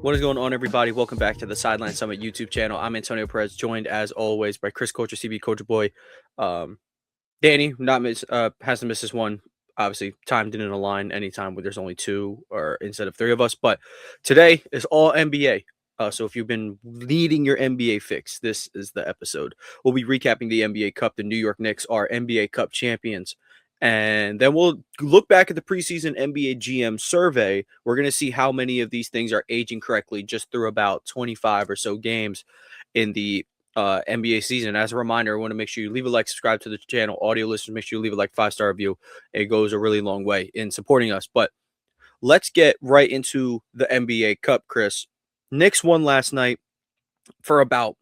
What is going on, everybody? Welcome back to the Sideline Summit YouTube channel. I'm Antonio Perez, joined as always by Chris Culture, CB Culture Boy. Danny hasn't missed this one. Obviously, time didn't align anytime when there's only two or instead of three of us. But today is all NBA. So if you've been needing your NBA fix, this is the episode. We'll be recapping the NBA Cup. The New York Knicks are NBA Cup champions. And then we'll look back at the preseason NBA GM survey. We're going to see how many of these things are aging correctly just through about 25 or so games in the NBA season. As a reminder, I want to make sure you leave a like, subscribe to the channel. Audio listeners, make sure you leave a like, 5-star review. It goes a really long way in supporting us. But let's get right into the NBA Cup, Chris. Knicks won last night. For about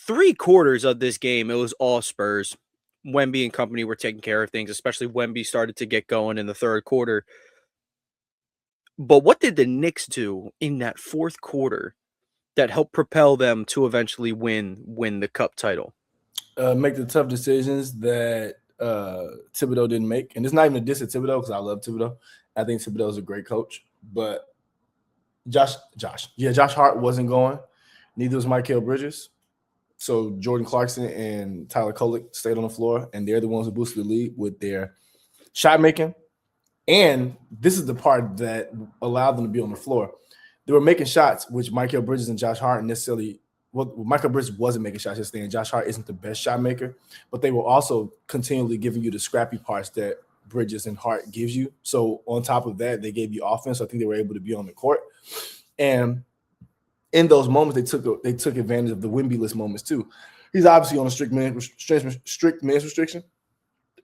3/4 of this game, it was all Spurs. Wemby and company were taking care of things, especially Wemby started to get going in the third quarter. But what did the Knicks do in that fourth quarter that helped propel them to eventually win the cup title? Make the tough decisions that Thibodeau didn't make. And it's not even a diss at Thibodeau because I love Thibodeau. I think Thibodeau is a great coach. But Josh Hart wasn't going. Neither was Mikal Bridges. So Jordan Clarkson and Tyler Kolek stayed on the floor, and they're the ones who boosted the lead with their shot making. And this is the part that allowed them to be on the floor. They were making shots, which Mikal Bridges and Josh Hart necessarily – well, Mikal Bridges wasn't making shots yesterday, and Josh Hart isn't the best shot maker, but they were also continually giving you the scrappy parts that Bridges and Hart gives you. So on top of that, they gave you offense. So I think they were able to be on the court. And in those moments, they took advantage of the Wemby-less moments too. He's obviously on a strict minutes restriction,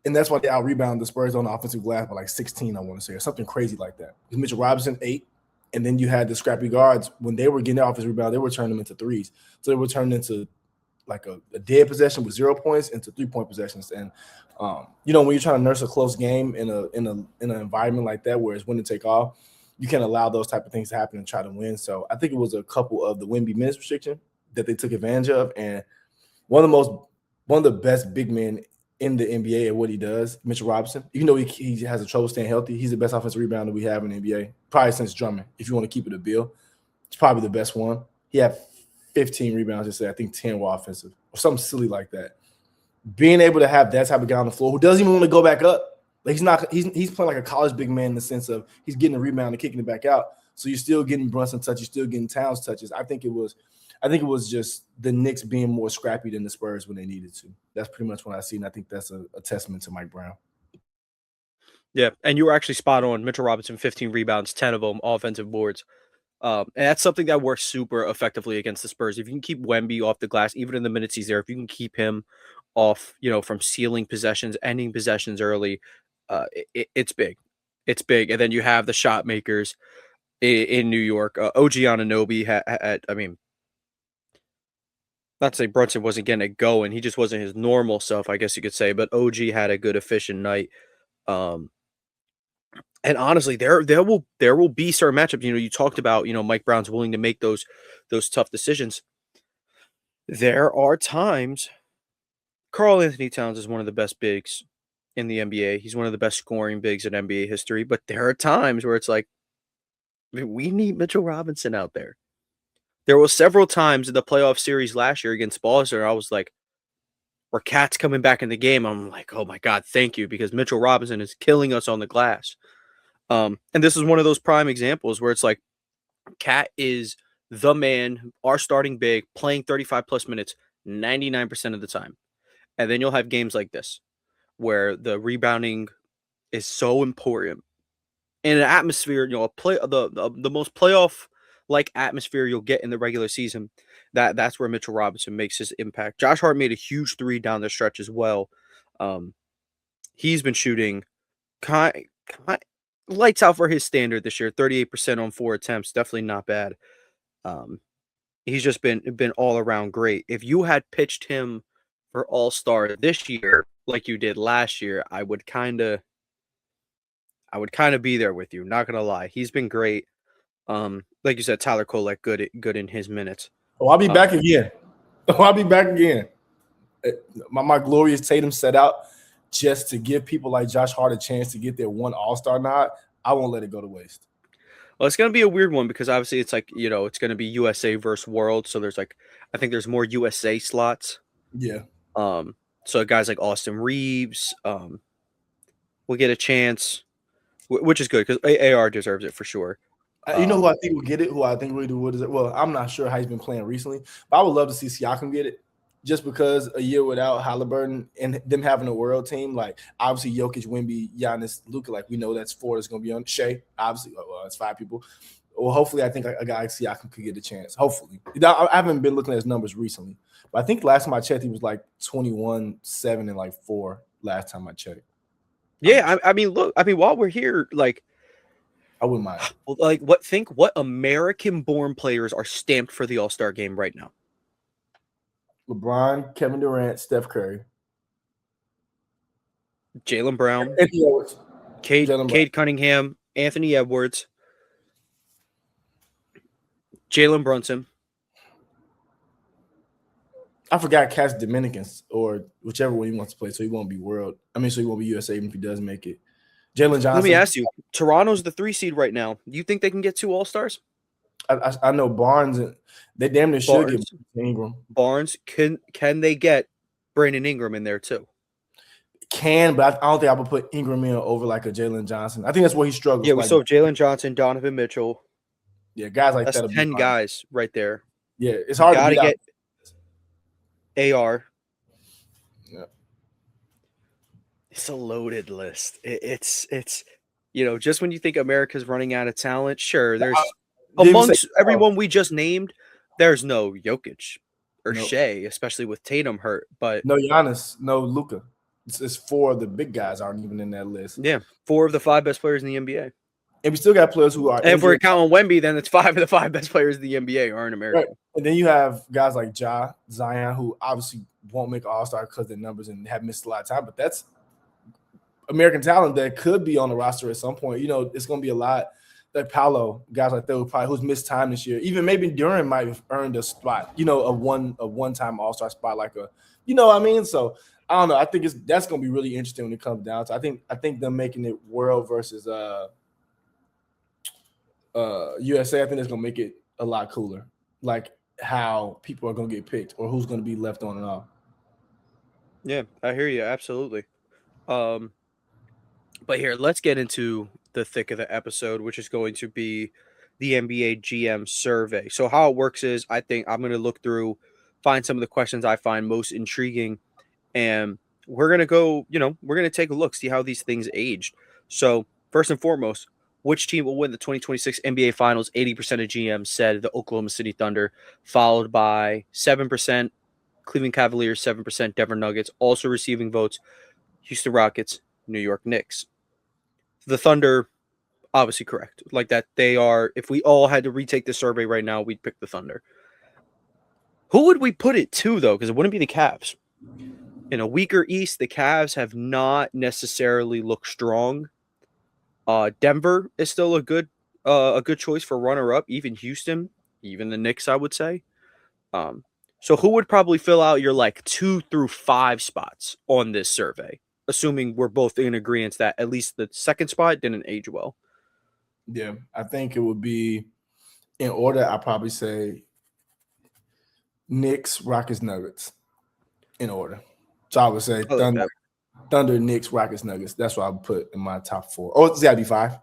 and that's why they out-rebounded the Spurs on the offensive glass by like 16, I want to say, or something crazy like that. Mitchell Robinson, 8, and then you had the scrappy guards. When they were getting their offensive rebound, they were turning them into threes. So they were turning into like a dead possession with 0 points into 3-point possessions. And when you're trying to nurse a close game in an environment like that where it's win and take all, you can't allow those type of things to happen and try to win. So I think it was a couple of the Wemby minutes restriction that they took advantage of. And one of the best big men in the NBA at what he does, Mitchell Robinson, even though he has a trouble staying healthy, he's the best offensive rebounder we have in the NBA, probably since Drummond. If you want to keep it a bill, it's probably the best one. He had 15 rebounds yesterday. I think 10 were offensive or something silly like that. Being able to have that type of guy on the floor who doesn't even want to go back up. Like he's playing like a college big man in the sense of he's getting a rebound and kicking it back out. So you're still getting Brunson touches, you're still getting Towns touches. I think it was just the Knicks being more scrappy than the Spurs when they needed to. That's pretty much what I see, and I think that's a testament to Mike Brown. Yeah, and you were actually spot on. Mitchell Robinson, 15 rebounds, 10 of them offensive boards. And that's something that works super effectively against the Spurs. If you can keep Wemby off the glass, even in the minutes he's there, if you can keep him off, from stealing possessions, ending possessions early, it's big. It's big. And then you have the shot makers in New York. OG Anunoby had, not to say Brunson wasn't getting it going. He just wasn't his normal self, I guess you could say. But OG had a good, efficient night. And honestly, there will be certain matchups. You talked about, Mike Brown's willing to make those tough decisions. There are times Karl Anthony Towns is one of the best bigs in the NBA. He's one of the best scoring bigs in NBA history. But there are times where it's like, we need Mitchell Robinson out there. There were several times in the playoff series last year against Boston, I was like, where Cat's coming back in the game, I'm like, oh my God, thank you, because Mitchell Robinson is killing us on the glass. And this is one of those prime examples where it's like, Cat is the man, our starting big, playing 35+ minutes 99% of the time. And then you'll have games like this where the rebounding is so important in an atmosphere, the most playoff like atmosphere you'll get in the regular season. That's where Mitchell Robinson makes his impact. Josh Hart made a huge 3 down the stretch as well. He's been shooting lights out for his standard this year. 38% on 4 attempts, definitely not bad. He's just been all around great. If you had pitched him for All-Star this year like you did last year, I would kind of be there with you. Not gonna lie, he's been great. Like you said, Tyler Kolek good in his minutes. Oh, I'll be back again. My glorious Tatum set out just to give people like Josh Hart a chance to get their one All-Star nod. I won't let it go to waste. Well, it's gonna be a weird one because obviously it's like it's gonna be USA versus World, so there's I think there's more USA slots. Yeah. So guys like Austin Reeves will get a chance, which is good because AR deserves it for sure. You know who I think will get it? Who I think really would? Well, I'm not sure how he's been playing recently, but I would love to see Siakam get it. Just because a year without Halliburton and them having a world team, like obviously Jokic, Wemby, Giannis, Luka, like we know that's 4 that's going to be on Shea. Obviously, well, it's 5 people. Well, hopefully, I think a guy like Siakam could get a chance. Hopefully, I haven't been looking at his numbers recently, but I think last time I checked, he was like 21, 7, and like 4. Last time I checked. Yeah, I mean, look, while we're here, like, I wouldn't mind. Like, what American-born players are stamped for the All-Star game right now? LeBron, Kevin Durant, Steph Curry, Jaylen Brown, Anthony Edwards, Cade Cunningham, Anthony Edwards, Jalen Brunson. I forgot Cat's Dominicans or whichever one he wants to play, so he won't be world. So he won't be USA even if he does make it. Jalen Johnson. Let me ask you, Toronto's the 3 seed right now. Do you think they can get 2 All-Stars? I know Barnes, they damn near should get Ingram. Barnes, can they get Brandon Ingram in there too? Can, but I don't think I would put Ingram in over like a Jalen Johnson. I think that's where he struggles. Yeah, we saw Jalen Johnson, Donovan Mitchell. Yeah, guys like that's 10 guys right there. Yeah, it's hard to get AR. Yeah. It's a loaded list. It's just when you think America's running out of talent, sure, there's amongst everyone we just named, there's no Jokic or Shea, especially with Tatum hurt. But no Giannis, no Luka. It's 4 of the big guys aren't even in that list. Yeah, 4 of the 5 best players in the NBA. And we still got players who are. And if we're counting Wemby, then it's 5 of the 5 best players in the NBA are in America. Right. And then you have guys like Zion, who obviously won't make All-Star because of their numbers and have missed a lot of time. But that's American talent that could be on the roster at some point. It's going to be a lot. Like Paolo, guys like that who's missed time this year. Even maybe Duran might have earned a spot. A one-time All-Star spot, like So I don't know. I think that's going to be really interesting when it comes down to. I think them making it world versus USA. I think that's going to make it a lot cooler. Like how people are going to get picked or who's going to be left on and off. Yeah, I hear you. Absolutely. But here, let's get into the thick of the episode, which is going to be the NBA GM survey. So how it works is I think I'm going to look through, find some of the questions I find most intriguing, and we're going to go, we're going to take a look, see how these things aged. So first and foremost, which team will win the 2026 NBA Finals? 80% of GMs said the Oklahoma City Thunder, followed by 7% Cleveland Cavaliers, 7% Denver Nuggets. Also receiving votes, Houston Rockets, New York Knicks. The Thunder, obviously correct. Like that, they are, if we all had to retake the survey right now, we'd pick the Thunder. Who would we put it to, though? Because it wouldn't be the Cavs. In a weaker East, the Cavs have not necessarily looked strong. Denver is still a good choice for runner-up. Even Houston, even the Knicks, I would say. So who would probably fill out your 2 through 5 spots on this survey? Assuming we're both in agreement that at least the second spot didn't age well. Yeah, I think it would be in order. I'd probably say Knicks, Rockets, Nuggets in order. So I would say Thunder, Knicks, Rockets, Nuggets. That's what I would put in my top 4. Oh, it's got to be 5.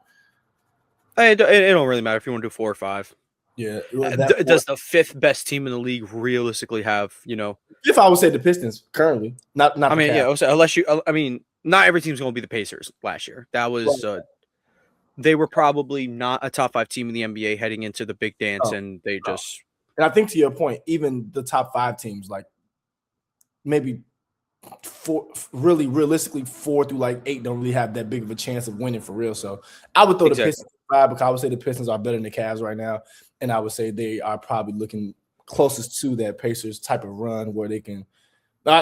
It don't really matter if you want to do 4 or 5. Yeah. Does the 5th best team in the league realistically have, If I would say the Pistons currently, not. I mean, yeah. Unless not every team's going to be the Pacers last year. That was they were probably not a top 5 team in the NBA heading into the big dance, and they just. And I think to your point, even the top 5 teams, like maybe 4, really realistically 4 through 8 don't really have that big of a chance of winning for real. So I would throw the Pistons 5 because I would say the Pistons are better than the Cavs right now, and I would say they are probably looking closest to that Pacers type of run where they can.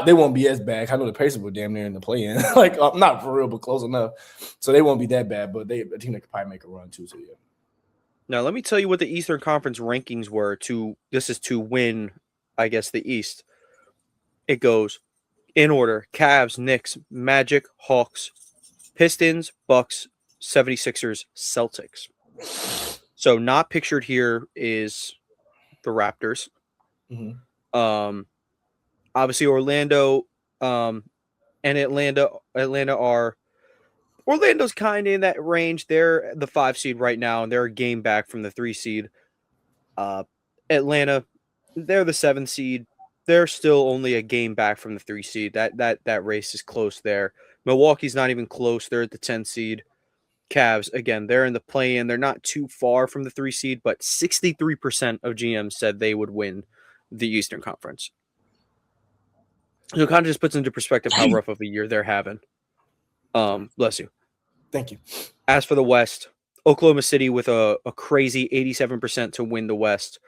They won't be as bad. I know the Pacers were damn near in the play-in, not for real, but close enough. So they won't be that bad, but a team that could probably make a run too. So yeah. Now let me tell you what the Eastern Conference rankings were. This is to win, I guess, the East. It goes in order: Cavs, Knicks, Magic, Hawks, Pistons, Bucks, 76ers, Celtics. So not pictured here is the Raptors. Um, obviously Orlando, and Atlanta are Orlando's kind of in that range. They're the 5 seed right now, and they're a game back from the 3 seed. Atlanta, they're the 7 seed. They're still only a game back from the 3 seed. That race is close there. Milwaukee's not even close. They're at the 10 seed. Cavs, again, they're in the play-in. They're not too far from the 3 seed, but 63% of GMs said they would win the Eastern Conference. So it kind of just puts into perspective how rough of a year they're having. Bless you. Thank you. As for the West, Oklahoma City with a crazy 87% to win the West,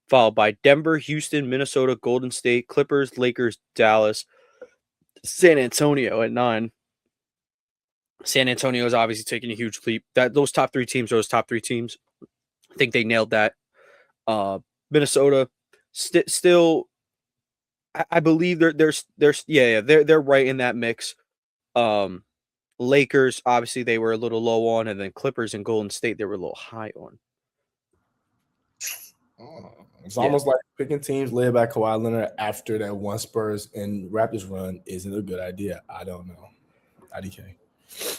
followed by Denver, Houston, Minnesota, Golden State, Clippers, Lakers, Dallas, San Antonio at 9. San Antonio is obviously taking a huge leap. Those top three teams. I think they nailed that. Minnesota, still, I believe they're right in that mix. Lakers, obviously, they were a little low on, and then Clippers and Golden State, they were a little high on. It's almost like picking teams led by Kawhi Leonard after that one Spurs and Raptors run isn't a good idea. I don't know. IDK.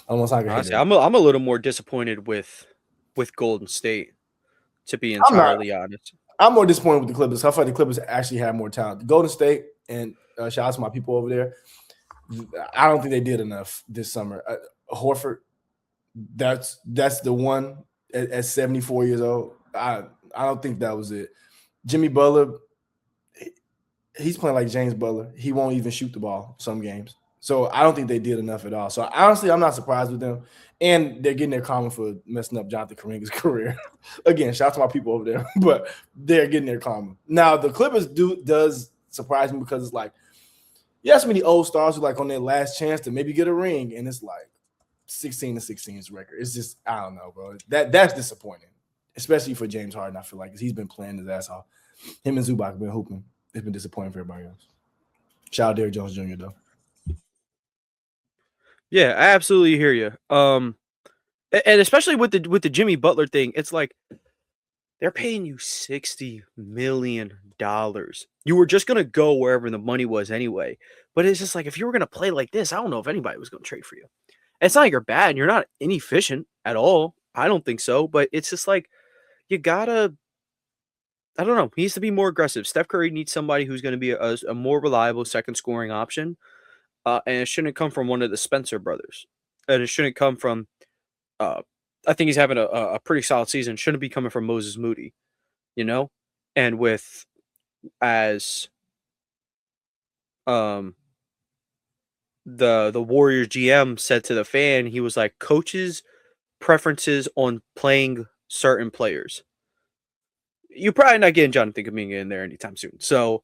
Almost like honestly, I'm a little more disappointed with Golden State, to be entirely honest. I'm more disappointed with the Clippers. I feel like the Clippers actually have more talent. Golden State, and shout out to my people over there, I don't think they did enough this summer. Horford, that's the one at 74 years old. I don't think that was it. Jimmy Butler, he's playing like James Butler. He won't even shoot the ball some games. So I don't think they did enough at all. So honestly, I'm not surprised with them. And they're getting their karma for messing up Jonathan Kuminga's career. Again, shout out to my people over there, but they're getting their karma. Now the Clippers does surprise me because it's like, you have so many old stars who like on their last chance to maybe get a ring, and it's like 16-16 is record. It's just, I don't know, bro. That's disappointing, especially for James Harden. I feel like he's been playing his ass off. Him and Zubac have been hooping. It's been disappointing for everybody else. Shout out Derrick Jones Jr. though. Yeah, I absolutely hear you. And especially with the Jimmy Butler thing, it's like they're paying you $60 million. You were just gonna go wherever the money was anyway. But it's just like, if you were gonna play like this, I don't know if anybody was gonna trade for you. It's not like you're bad. You're not inefficient at all. I don't think so. But it's just like, you gotta, I don't know. He needs to be more aggressive. Steph Curry needs somebody who's going to be a more reliable second scoring option. And it shouldn't come from one of the Spencer brothers. And it shouldn't come from, I think he's having a pretty solid season. It shouldn't be coming from Moses Moody, you know? And with, as the Warriors GM said to the fan, he was like, coaches' preferences on playing certain players. You're probably not getting Jonathan Kuminga in there anytime soon. So,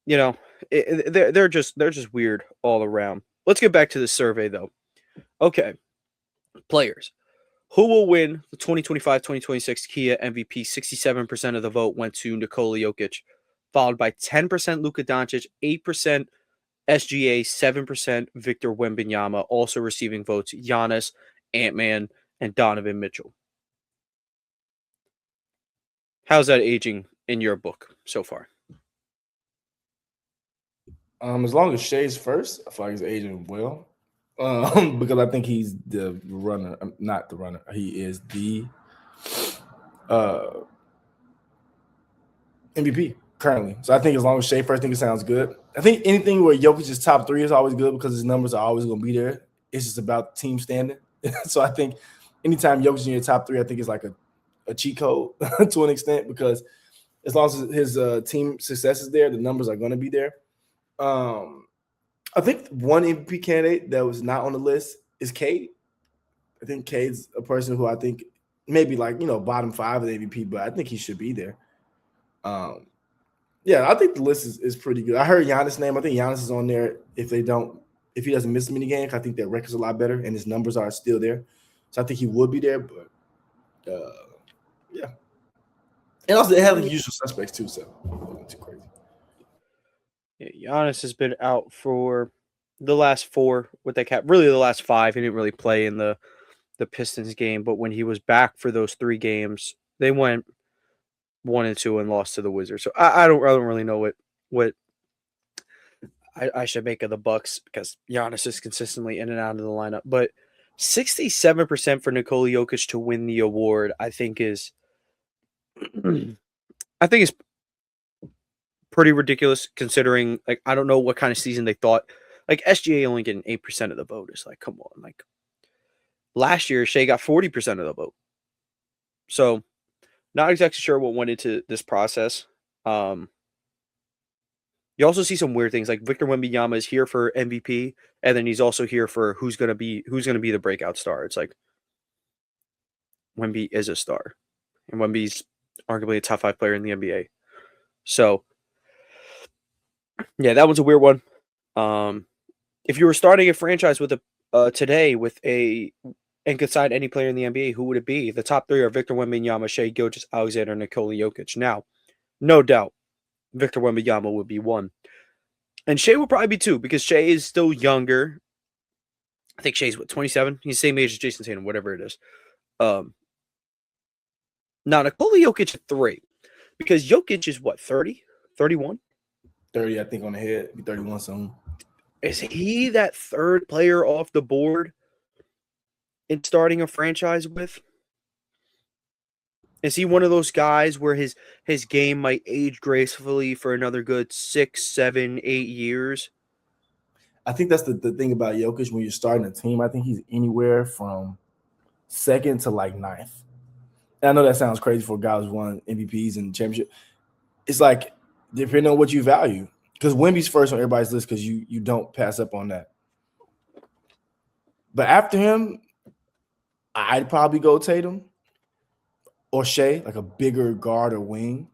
you know, they're just weird all around. Let's get back to this survey, though. Okay, players. Who will win the 2025-2026 Kia MVP? 67% of the vote went to Nikola Jokic, followed by 10% Luka Doncic, 8% SGA, 7% Victor Wembanyama, also receiving votes Giannis, Ant-Man, and Donovan Mitchell. How's that aging in your book so far? As long as Shay's first, I feel like he's aging well. Because I think he's the runner, not the runner. He is the MVP currently. So I think as long as Shea first, I think it sounds good. I think anything where Jokic is top 3 is always good because his numbers are always going to be there. It's just about team standing. So I think anytime Jokic in your top 3, I think it's like a cheat code to an extent, because as long as his team success is there, the numbers are going to be there. I think one MVP candidate that was not on the list is Cade. I think Cade's a person who I think maybe like, bottom 5 of the MVP, but I think he should be there. Yeah, I think the list is pretty good. I heard Giannis' name. I think Giannis is on there if he doesn't miss many games. I think that record's a lot better and his numbers are still there. So I think he would be there, but yeah. And also they have the usual suspects too, so not too crazy. Yeah, Giannis has been out for the last 4 with that cap. Really, the last 5. He didn't really play in the Pistons game, but when he was back for those 3 games, They went 1-2 and lost to the Wizards. So I don't really know what I should make of the Bucks because Giannis is consistently in and out of the lineup. But 67% for Nikola Jokic to win the award, I think is pretty ridiculous considering like I don't know what kind of season they thought. Like SGA only getting 8% of the vote is like, come on. Like last year, Shea got 40% of the vote. So not exactly sure what went into this process. You also see some weird things like Victor Wembanyama is here for MVP, and then he's also here for who's gonna be the breakout star. It's like Wemby is a star, and Wemby's arguably a top 5 player in the NBA. So yeah, that one's a weird one. If you were starting a franchise with a today with a and could sign any player in the NBA, who would it be? The top 3 are Victor Wembanyama, Shea Gilgeous Alexander, Nikola Jokic. Now, no doubt, Victor Wembanyama would be 1. And Shea will probably be 2 because Shea is still younger. I think Shea's 27? He's the same age as Jason Tatum, whatever it is. Now, Nikola Jokic at 3 because Jokic is 30? 31? 30, I think, on the head. Be 31 something. Is he that 3rd player off the board in starting a franchise with? Is he one of those guys where his game might age gracefully for another good 6, 7, 8 years? I think that's the thing about Jokic when you're starting a team. I think he's anywhere from 2nd to like 9th. And I know that sounds crazy for a guy who's won MVPs and championship. It's like depending on what you value. Because Wemby's first on everybody's list because you don't pass up on that. But after him, I'd probably go Tatum or Shea, like a bigger guard or wing.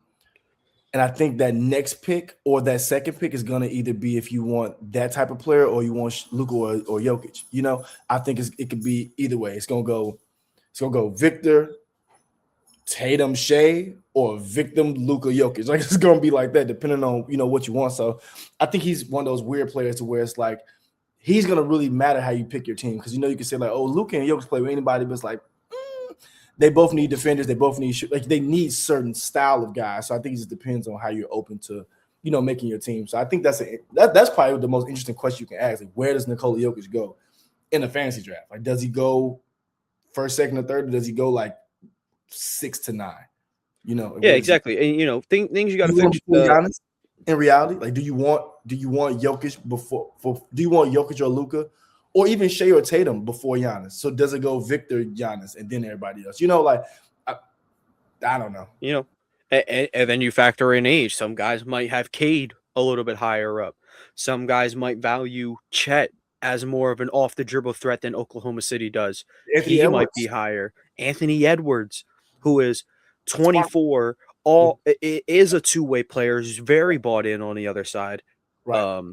And I think that next pick or that second pick is going to either be if you want that type of player or you want Luka or Jokic. You know, I think it could be either way. It's going to go Victor, Tatum, Shea, or Victim, Luka, Jokic. Like it's going to be like that depending on, what you want. So I think he's one of those weird players to where it's like he's going to really matter how you pick your team because, you can say like, oh, Luka and Jokic play with anybody, but it's like, they both need defenders. They both need they need certain style of guys. So I think it just depends on how you're open to, making your team. So I think that's probably the most interesting question you can ask. Like, where does Nikola Jokic go in the fantasy draft? Like, does he go 1st, 2nd, or 3rd? Or does he go like 6 to 9? Yeah, exactly. And things you got to fix. Giannis, in reality, like, do you want Jokic do you want Jokic or Luka? Or even Shea or Tatum before Giannis. So does it go Victor, Giannis, and then everybody else? I don't know. And then you factor in age. Some guys might have Cade a little bit higher up. Some guys might value Chet as more of an off-the-dribble threat than Oklahoma City does. Anthony He Edwards. might be higher. Anthony Edwards, who is 24, is a two-way player who's very bought in on the other side. Right.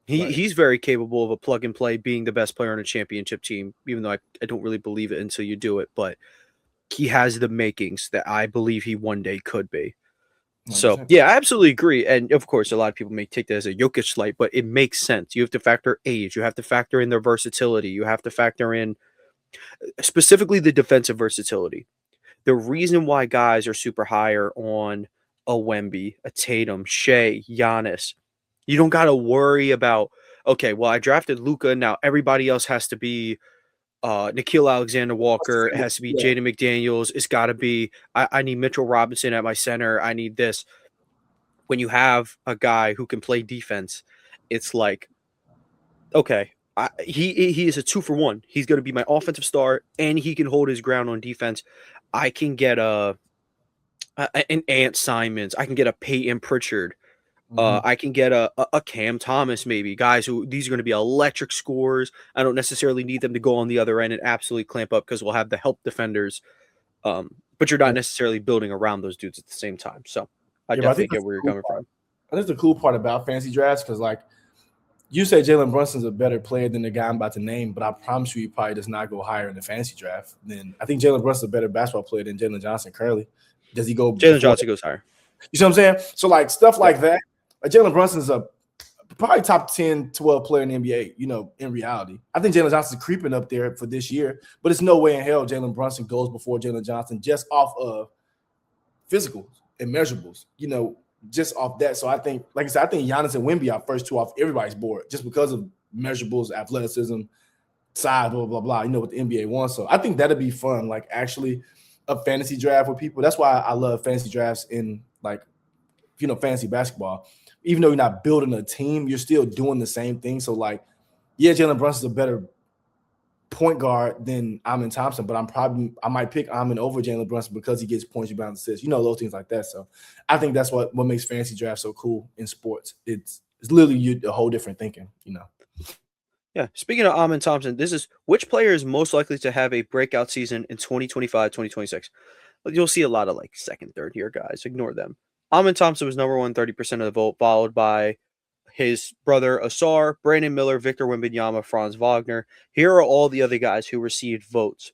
He's very capable of a plug and play, being the best player on a championship team, even though I don't really believe it until you do it. But he has the makings that I believe he one day could be. 100%. So, yeah, I absolutely agree. And, of course, a lot of people may take that as a Jokic slight, but it makes sense. You have to factor age. You have to factor in their versatility. You have to factor in specifically the defensive versatility. The reason why guys are super higher on a Wemby, a Tatum, Shea, Giannis, you don't got to worry about, okay, well, I drafted Luka. Now everybody else has to be Nickeil Alexander-Walker. It has to be Jaden McDaniels. It's got to be, I need Mitchell Robinson at my center. I need this. When you have a guy who can play defense, it's like, okay, he is a 2-for-1. He's going to be my offensive star, and he can hold his ground on defense. I can get an Ant Simons. I can get a Peyton Pritchard. I can get a Cam Thomas, maybe guys who these are going to be electric scorers. I don't necessarily need them to go on the other end and absolutely clamp up because we'll have the help defenders. But you're not necessarily building around those dudes at the same time. So I definitely get where you're coming from. I think the cool part about fantasy drafts because like you say Jalen Brunson's a better player than the guy I'm about to name, but I promise you he probably does not go higher in the fantasy draft. Then I think Jalen Brunson's a better basketball player than Jalen Johnson currently. Does he go? Jalen Johnson goes higher. You see what I'm saying? So like stuff like that. Like Jalen Brunson's a probably top 10, 12 player in the NBA, in reality. I think Jalen Johnson's creeping up there for this year, but it's no way in hell Jalen Brunson goes before Jalen Johnson just off of physicals and measurables, just off that. So I think, like I said, I think Giannis and Wemby are first two off everybody's board just because of measurables, athleticism, size, blah, blah, blah, what the NBA wants. So I think that'd be fun, like actually a fantasy draft with people. That's why I love fantasy drafts in like, fantasy basketball. Even though you're not building a team, you're still doing the same thing. So like, yeah, Jalen Brunson's a better point guard than Amin Thompson, but I might pick Amin over Jalen Brunson because he gets points, rebounds, assists, those things like that. So I think that's what makes fantasy draft so cool in sports. It's literally a whole different thinking, Yeah. Speaking of Amin Thompson, this is which player is most likely to have a breakout season in 2025, 2026? You'll see a lot of like second, third year guys. Ignore them. Amin Thompson was number one, 30% of the vote, followed by his brother Asar, Brandon Miller, Victor Wembanyama, Franz Wagner. Here are all the other guys who received votes: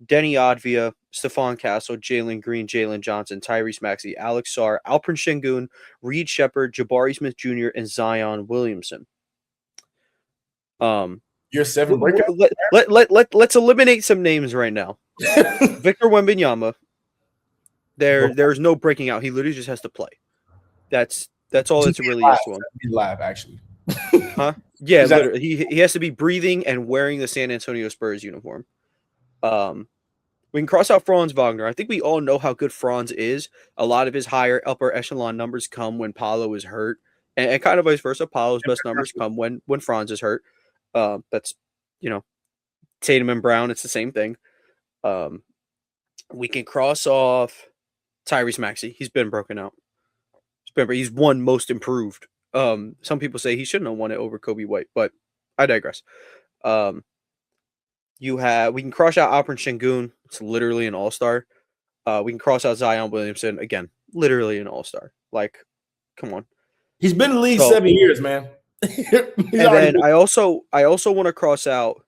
Denny Advia, Stephon Castle, Jalen Green, Jalen Johnson, Tyrese Maxey, Alex Sarr, Alperen Şengün, Reed Shepard, Jabari Smith Jr., and Zion Williamson. Your 7 breakout. Let's eliminate some names right now. Victor Wembanyama. There's no breaking out. He literally just has to play. That's all that's really is to him. He's live, actually. Huh? Yeah, literally. He has to be breathing and wearing the San Antonio Spurs uniform. We can cross out Franz Wagner. I think we all know how good Franz is. A lot of his higher upper echelon numbers come when Paolo is hurt, and kind of vice versa. Paolo's best numbers come when Franz is hurt. That's Tatum and Brown. It's the same thing. We can cross off Tyrese Maxey. He's been broken out. He's won most improved. Some people say he shouldn't have won it over Kobe White, but I digress. We can cross out Alperen Şengün. It's literally an all-star. We can cross out Zion Williamson. Again, literally an all-star. Like, come on. He's been in the league 7 years, man. And then I also want to cross out.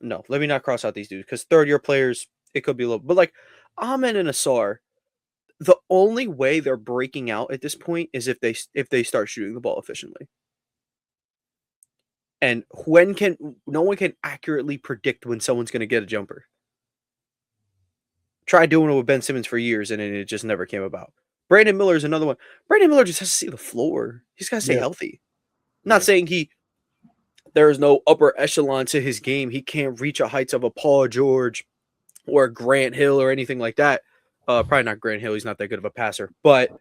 No, let me not cross out these dudes because third-year players, it could be a little. But like Amin and Asar, the only way they're breaking out at this point is if they start shooting the ball efficiently. And no one can accurately predict when someone's going to get a jumper. Try doing it with Ben Simmons for years, and it just never came about. Brandon Miller is another one. Brandon Miller just has to see the floor. He's got to stay healthy. I'm not saying there is no upper echelon to his game. He can't reach the heights of a Paul George or a Grant Hill or anything like that. Probably not Grant Hill. He's not that good of a passer. But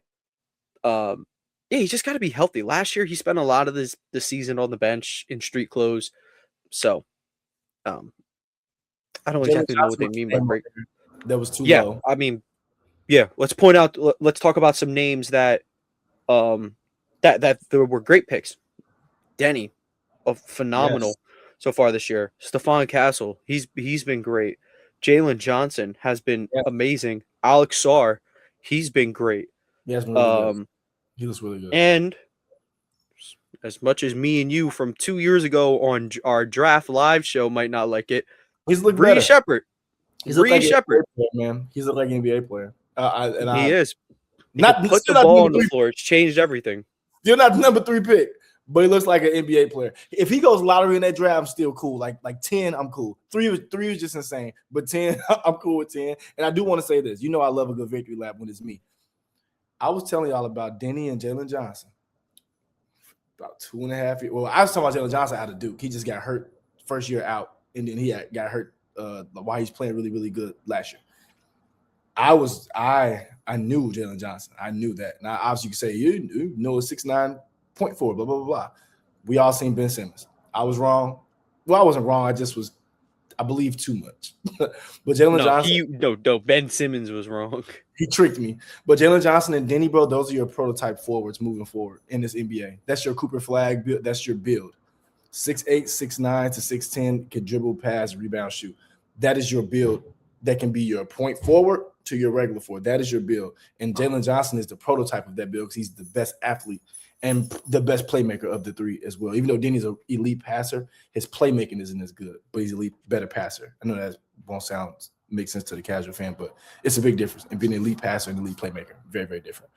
he's just got to be healthy. Last year, he spent a lot of the season on the bench in street clothes. So, I don't exactly know what they mean by break. That was too low. I mean, let's talk about some names that there were great picks. Denny, phenomenal so far this year. Stephon Castle, he's been great. Jalen Johnson has been amazing. Alex Sarr, he's been great. He has been really good. He looks really good. And as much as me and you from 2 years ago on our draft live show might not like it, he's looked better. Reed Shepard. Reed Shepard, man. He's like an NBA player. He is. He put the ball on the floor. It's changed everything. Still not the number 3 pick, but he looks like an NBA player. If he goes lottery in that draft, I'm still cool. Like 10, I'm cool. 3 was just insane, but 10, I'm cool with 10. And I do want to say this. I love a good victory lap when it's me. I was telling y'all about Denny and Jalen Johnson about 2.5 years. Well, I was talking about Jalen Johnson out of Duke. He just got hurt first year out, and then he got hurt while he's playing really, really good last year. I knew Jalen Johnson. I knew that. Now, obviously, you can say, you know, 6'9", 0.4, blah, blah, blah, blah. We all seen Ben Simmons. I was wrong. Well, I wasn't wrong. I believe too much. But Jalen Johnson. Ben Simmons was wrong. He tricked me. But Jalen Johnson and Denny, bro, those are your prototype forwards moving forward in this NBA. That's your Cooper Flag build. That's your build. 6'8", 6'9" to 6'10", can dribble, pass, rebound, shoot. That is your build. That can be your point forward to your regular forward. That is your build. And Jalen Johnson is the prototype of that build because he's the best athlete and the best playmaker of the three as well. Even though Denny's an elite passer, his playmaking isn't as good, but he's an elite, better passer. I know that won't make sense to the casual fan, but it's a big difference in being an elite passer and elite playmaker. Very, very different.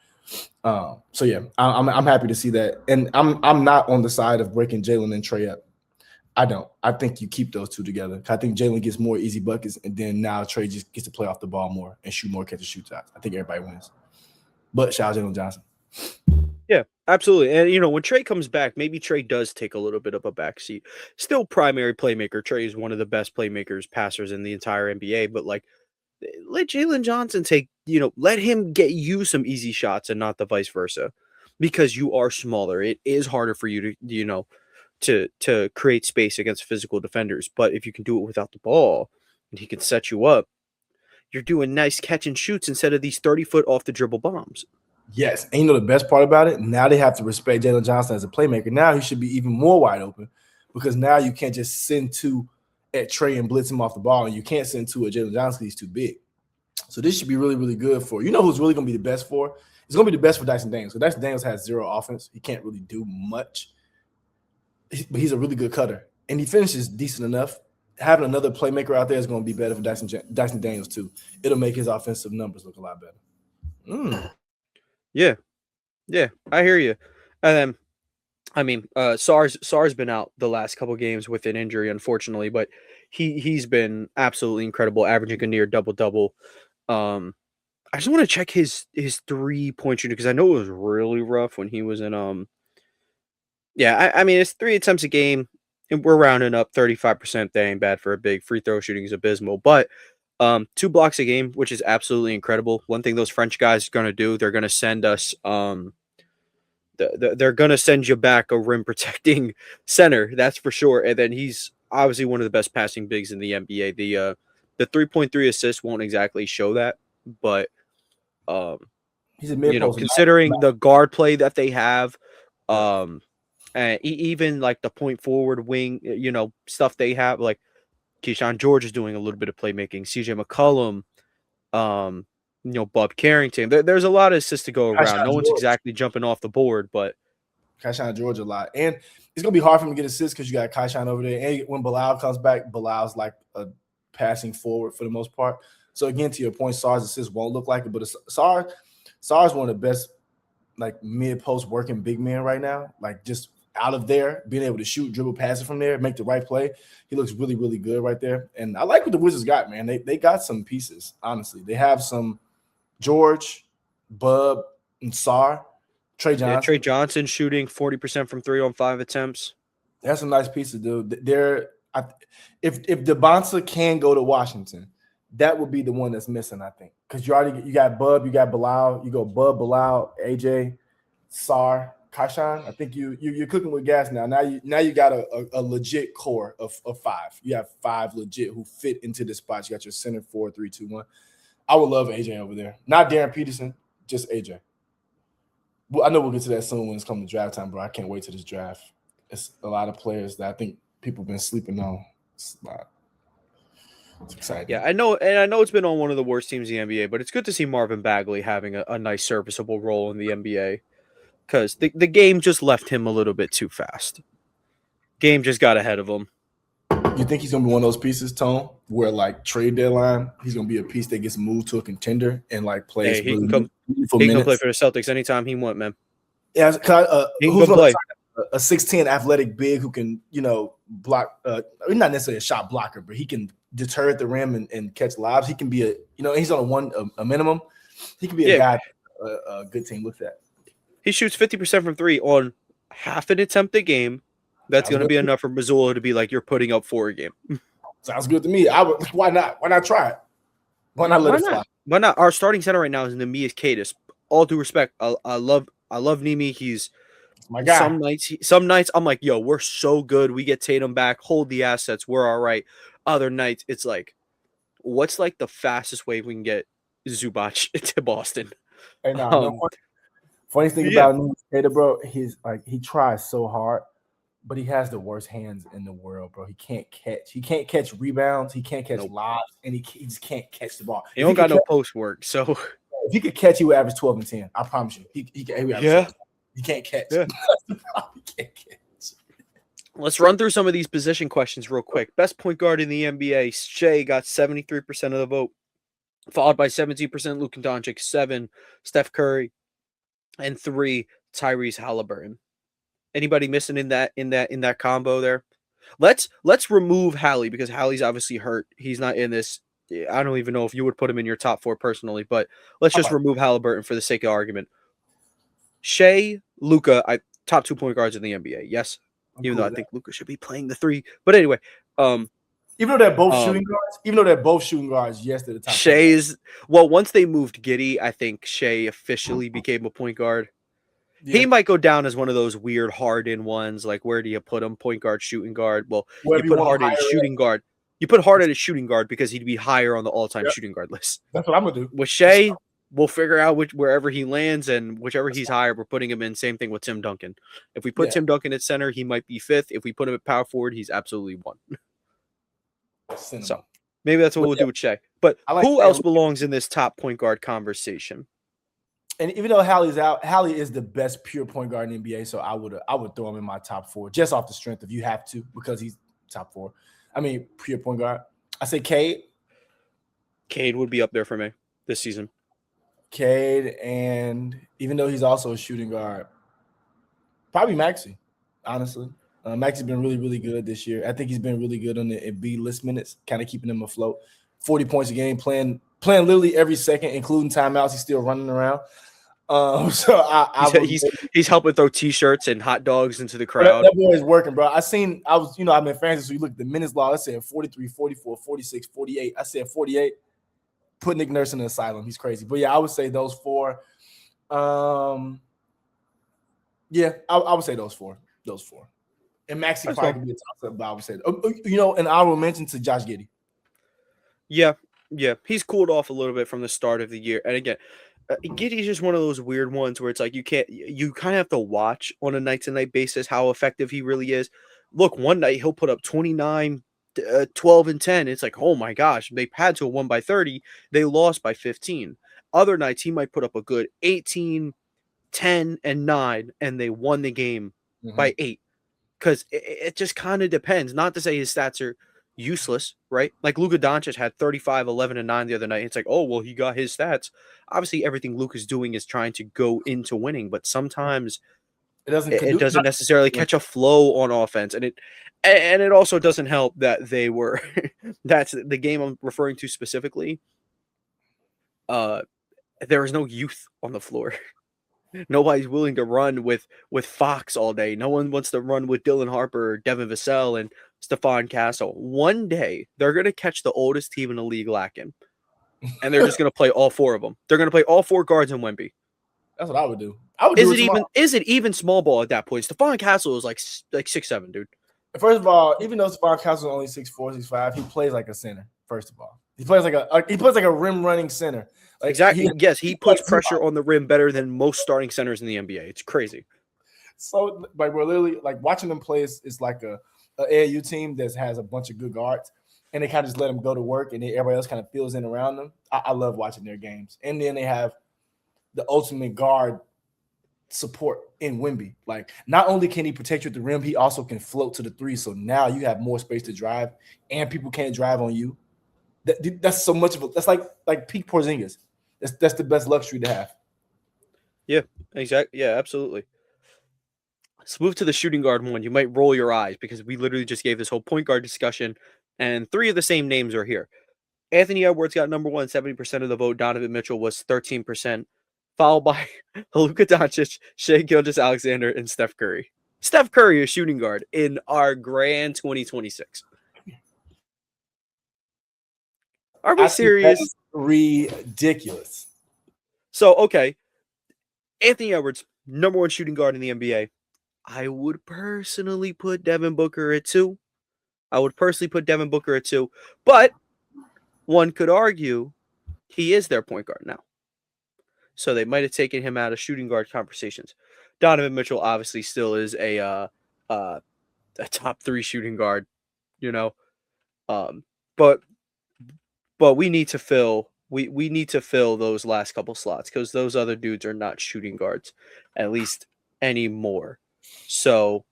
So yeah, I'm happy to see that. And I'm not on the side of breaking Jalen and Trey up. I don't. I think you keep those two together. I think Jalen gets more easy buckets, and then now Trey just gets to play off the ball more and shoot more catch and shoot shots. I think everybody wins. But shout out Jalen Johnson. Yeah, absolutely. And when Trey comes back, maybe Trey does take a little bit of a backseat. Still primary playmaker. Trey is one of the best playmakers, passers in the entire NBA. But let Jalen Johnson let him get you some easy shots and not the vice versa, because you are smaller. It is harder for you to create space against physical defenders. But if you can do it without the ball, and he can set you up, you're doing nice catch and shoots instead of these 30-foot off the dribble bombs. Yes, and the best part about it, now they have to respect Jalen Johnson as a playmaker. Now he should be even more wide open, because now you can't just send two at Trey and blitz him off the ball, and you can't send two at Jalen Johnson because he's too big. So this should be really, really good for who's really going to be the best for? It's going to be the best for Dyson Daniels. So Dyson Daniels has zero offense. He can't really do much, but he's a really good cutter, and he finishes decent enough. Having another playmaker out there is going to be better for Dyson Daniels too. It'll make his offensive numbers look a lot better. Yeah, I hear you. And then, Sar's been out the last couple games with an injury, unfortunately, but he's been absolutely incredible, averaging a near double-double. I just want to check his 3-point shooting, because I know it was really rough when he was in it's 3 attempts a game, and we're rounding up 35%. That ain't bad for a big. Free throw shooting is abysmal, but 2 blocks a game, which is absolutely incredible. One thing those French guys are going to do, they're going to send us they're going to send you back a rim protecting center, that's for sure. And then he's obviously one of the best passing bigs in the NBA. The 3.3 assists won't exactly show that, but he's a mid-post, considering the guard play that they have, and even like the point forward wing, stuff they have, like Keyshawn George is doing a little bit of playmaking. CJ McCollum, Bob Carrington. There's a lot of assists to go around. No one's exactly jumping off the board, but Keyshawn George a lot. And it's going to be hard for him to get assists because you got Keyshawn over there. And when Bilal comes back, Bilal's like a passing forward for the most part. So, again, to your point, Sar's assists won't look like it. But Sar's one of the best, like, mid-post working big men right now. Like, just out of there, being able to shoot, dribble, pass it from there, make the right play. He looks really, really good right there. And I like what the Wizards got, man. They got some pieces, honestly. They have some George, Bub, and Sar. Trey Johnson. Yeah, Trey Johnson shooting 40% from 3 on 5 attempts. That's some nice pieces, dude. If DeBonsa can go to Washington, that would be the one that's missing, I think. Because you got Bub, you got Bilal, you go Bub, Bilal, AJ, Sar, Keyshawn. I think you're cooking with gas now. Now you got a legit core of 5. You have 5 legit who fit into the spots. You got your center 4, 3, 2, 1. I would love AJ over there. Not Darren Peterson, just AJ. Well, I know we'll get to that soon when it's coming to draft time, bro. I can't wait to this draft. It's a lot of players that I think people have been sleeping on. It's exciting. Yeah, I know, and I know it's been on one of the worst teams in the NBA, but it's good to see Marvin Bagley having a nice serviceable role in the NBA, because the game just left him a little bit too fast. Game just got ahead of him. You think he's going to be one of those pieces, Tone, where like trade deadline, he's going to be a piece that gets moved to a contender and like plays he can come play for the Celtics anytime he wants, man. Yeah, he can play. A 6'10" athletic big who can, block, not necessarily a shot blocker, but he can deter at the rim and catch lobs. He can be he's on a minimum. He can be a guy a good team looks at. He shoots 50% from 3 on half an attempt a game. That's going to be enough for Missoula to be like, you're putting up 4 a game. Sounds good to me. Why not? Why not try it? Why not let it fly? Why not? Our starting center right now is Neemias Queta. All due respect, I love Nemi. He's my guy. Some nights I'm like, yo, we're so good. We get Tatum back, hold the assets, we're all right. Other nights it's like, what's like the fastest way we can get Zubac to Boston? Hey, funny thing about Neemias Queta, bro, he tries so hard, but he has the worst hands in the world, bro. He can't catch. He can't catch rebounds. He can't catch lobs, and he just can't catch the ball. He don't got no post work, so if he could catch, he would average 12 and 10. I promise you. He can't catch. Yeah. He can't catch. Let's run through some of these position questions real quick. Best point guard in the NBA, Shea got 73% of the vote, followed by 17% Luka Doncic, 7 Steph Curry, and 3 Tyrese Halliburton. Anybody missing in that combo there? Let's remove Hallie because Hallie's obviously hurt. He's not in this. I don't even know if you would put him in your top 4 personally, but let's just remove Halliburton for the sake of argument. Shea, Luka, top 2 point guards in the NBA. Yes, even though I think Luka should be playing the 3. But anyway, even though they're both shooting guards, yes, they're the top. Shea's once they moved Giddey, I think Shea officially became a point guard. Yeah. He might go down as one of those weird Harden ones. Like, where do you put him? Point guard, shooting guard. Well, you put Harden as shooting guard. You put Harden as shooting guard because he'd be higher on the all-time shooting guard list. That's what I'm gonna do. With Shea, we'll figure out wherever he lands, and whichever he's higher, we're putting him in. Same thing with Tim Duncan. If we put Tim Duncan at center, he might be 5th. If we put him at power forward, he's absolutely 1. So maybe that's what we'll do with Shea. But who else belongs in this top point guard conversation? And even though Hallie's out, Hallie is the best pure point guard in the NBA. So I would throw him in my top 4 just off the strength if you have to, because he's top 4. I mean, pure point guard. I say Cade. Cade would be up there for me this season. Cade, and even though he's also a shooting guard, probably Maxey, honestly. Maxey's been really, really good this year. I think he's been really good on the B list minutes, kind of keeping him afloat. 40 points a game, playing literally every second, including timeouts. He's still running around. He's helping throw T-shirts and hot dogs into the crowd. That boy is working, bro. I'm in fantasy, so you look at the minutes log. I said 43, 44, 46, 48. I said 48. Put Nick Nurse in the asylum. He's crazy. But yeah, I would say those 4. Yeah, I would say those 4. Those 4. And Maxey probably could be a top, but I would say, and I will mention to Josh Giddey. Yeah, he's cooled off a little bit from the start of the year. And again, Giddey's just one of those weird ones where it's like you kind of have to watch on a night-to-night basis how effective he really is. Look, one night he'll put up 29, 12, and 10. It's like, oh my gosh, they had to have won by 30. They lost by 15. Other nights he might put up a good 18, 10, and 9, and they won the game by 8. Because it just kind of depends. Not to say his stats are useless, right? Like Luka Doncic had 35, 11, and 9 the other night. It's like, oh, well, he got his stats. Obviously, everything Luka's doing is trying to go into winning, but sometimes it doesn't necessarily catch a flow on offense. And it also doesn't help that they were that's the game I'm referring to specifically. There is no youth on the floor. Nobody's willing to run with Fox all day. No one wants to run with Dylan Harper, Devin Vassell, and Stephon Castle. One day, they're going to catch the oldest team in the league lacking, and they're just going to play all 4 of them. They're going to play all 4 guards in Wemby. That's what I would do. Is it even small ball at that point? Stephon Castle is like 6'7", dude. First of all, even though Stephon Castle is only 6'4", 6'5", he plays like a center. First of all, he plays like a rim running center. Like, exactly. Yes, he puts pressure on the rim better than most starting centers in the NBA. It's crazy. So, like, we're literally like watching them play is like a AAU team that has a bunch of good guards, and they kind of just let them go to work, and then everybody else kind of fills in around them. I love watching their games, and then they have the ultimate guard support in Wemby. Like, not only can he protect you at the rim, he also can float to the 3. So now you have more space to drive, and people can't drive on you. That's so much of that's like peak Porzingis. That's the best luxury to have. Yeah, exactly. Yeah, absolutely. Let's move to the shooting guard one. You might roll your eyes because we literally just gave this whole point guard discussion, and 3 of the same names are here. Anthony Edwards got number 1, 70% of the vote. Donovan Mitchell was 13%, followed by Luka Doncic, Shai Gilgeous-Alexander, and Steph Curry. Steph Curry is shooting guard in our grand 2026. Are we serious? That's ridiculous. So, okay. Anthony Edwards, number 1 shooting guard in the NBA. I would personally put Devin Booker at 2. But one could argue he is their point guard now. So they might have taken him out of shooting guard conversations. Donovan Mitchell obviously still is a top 3 shooting guard, But we need to fill we need to fill those last couple slots because those other dudes are not shooting guards, at least anymore. So,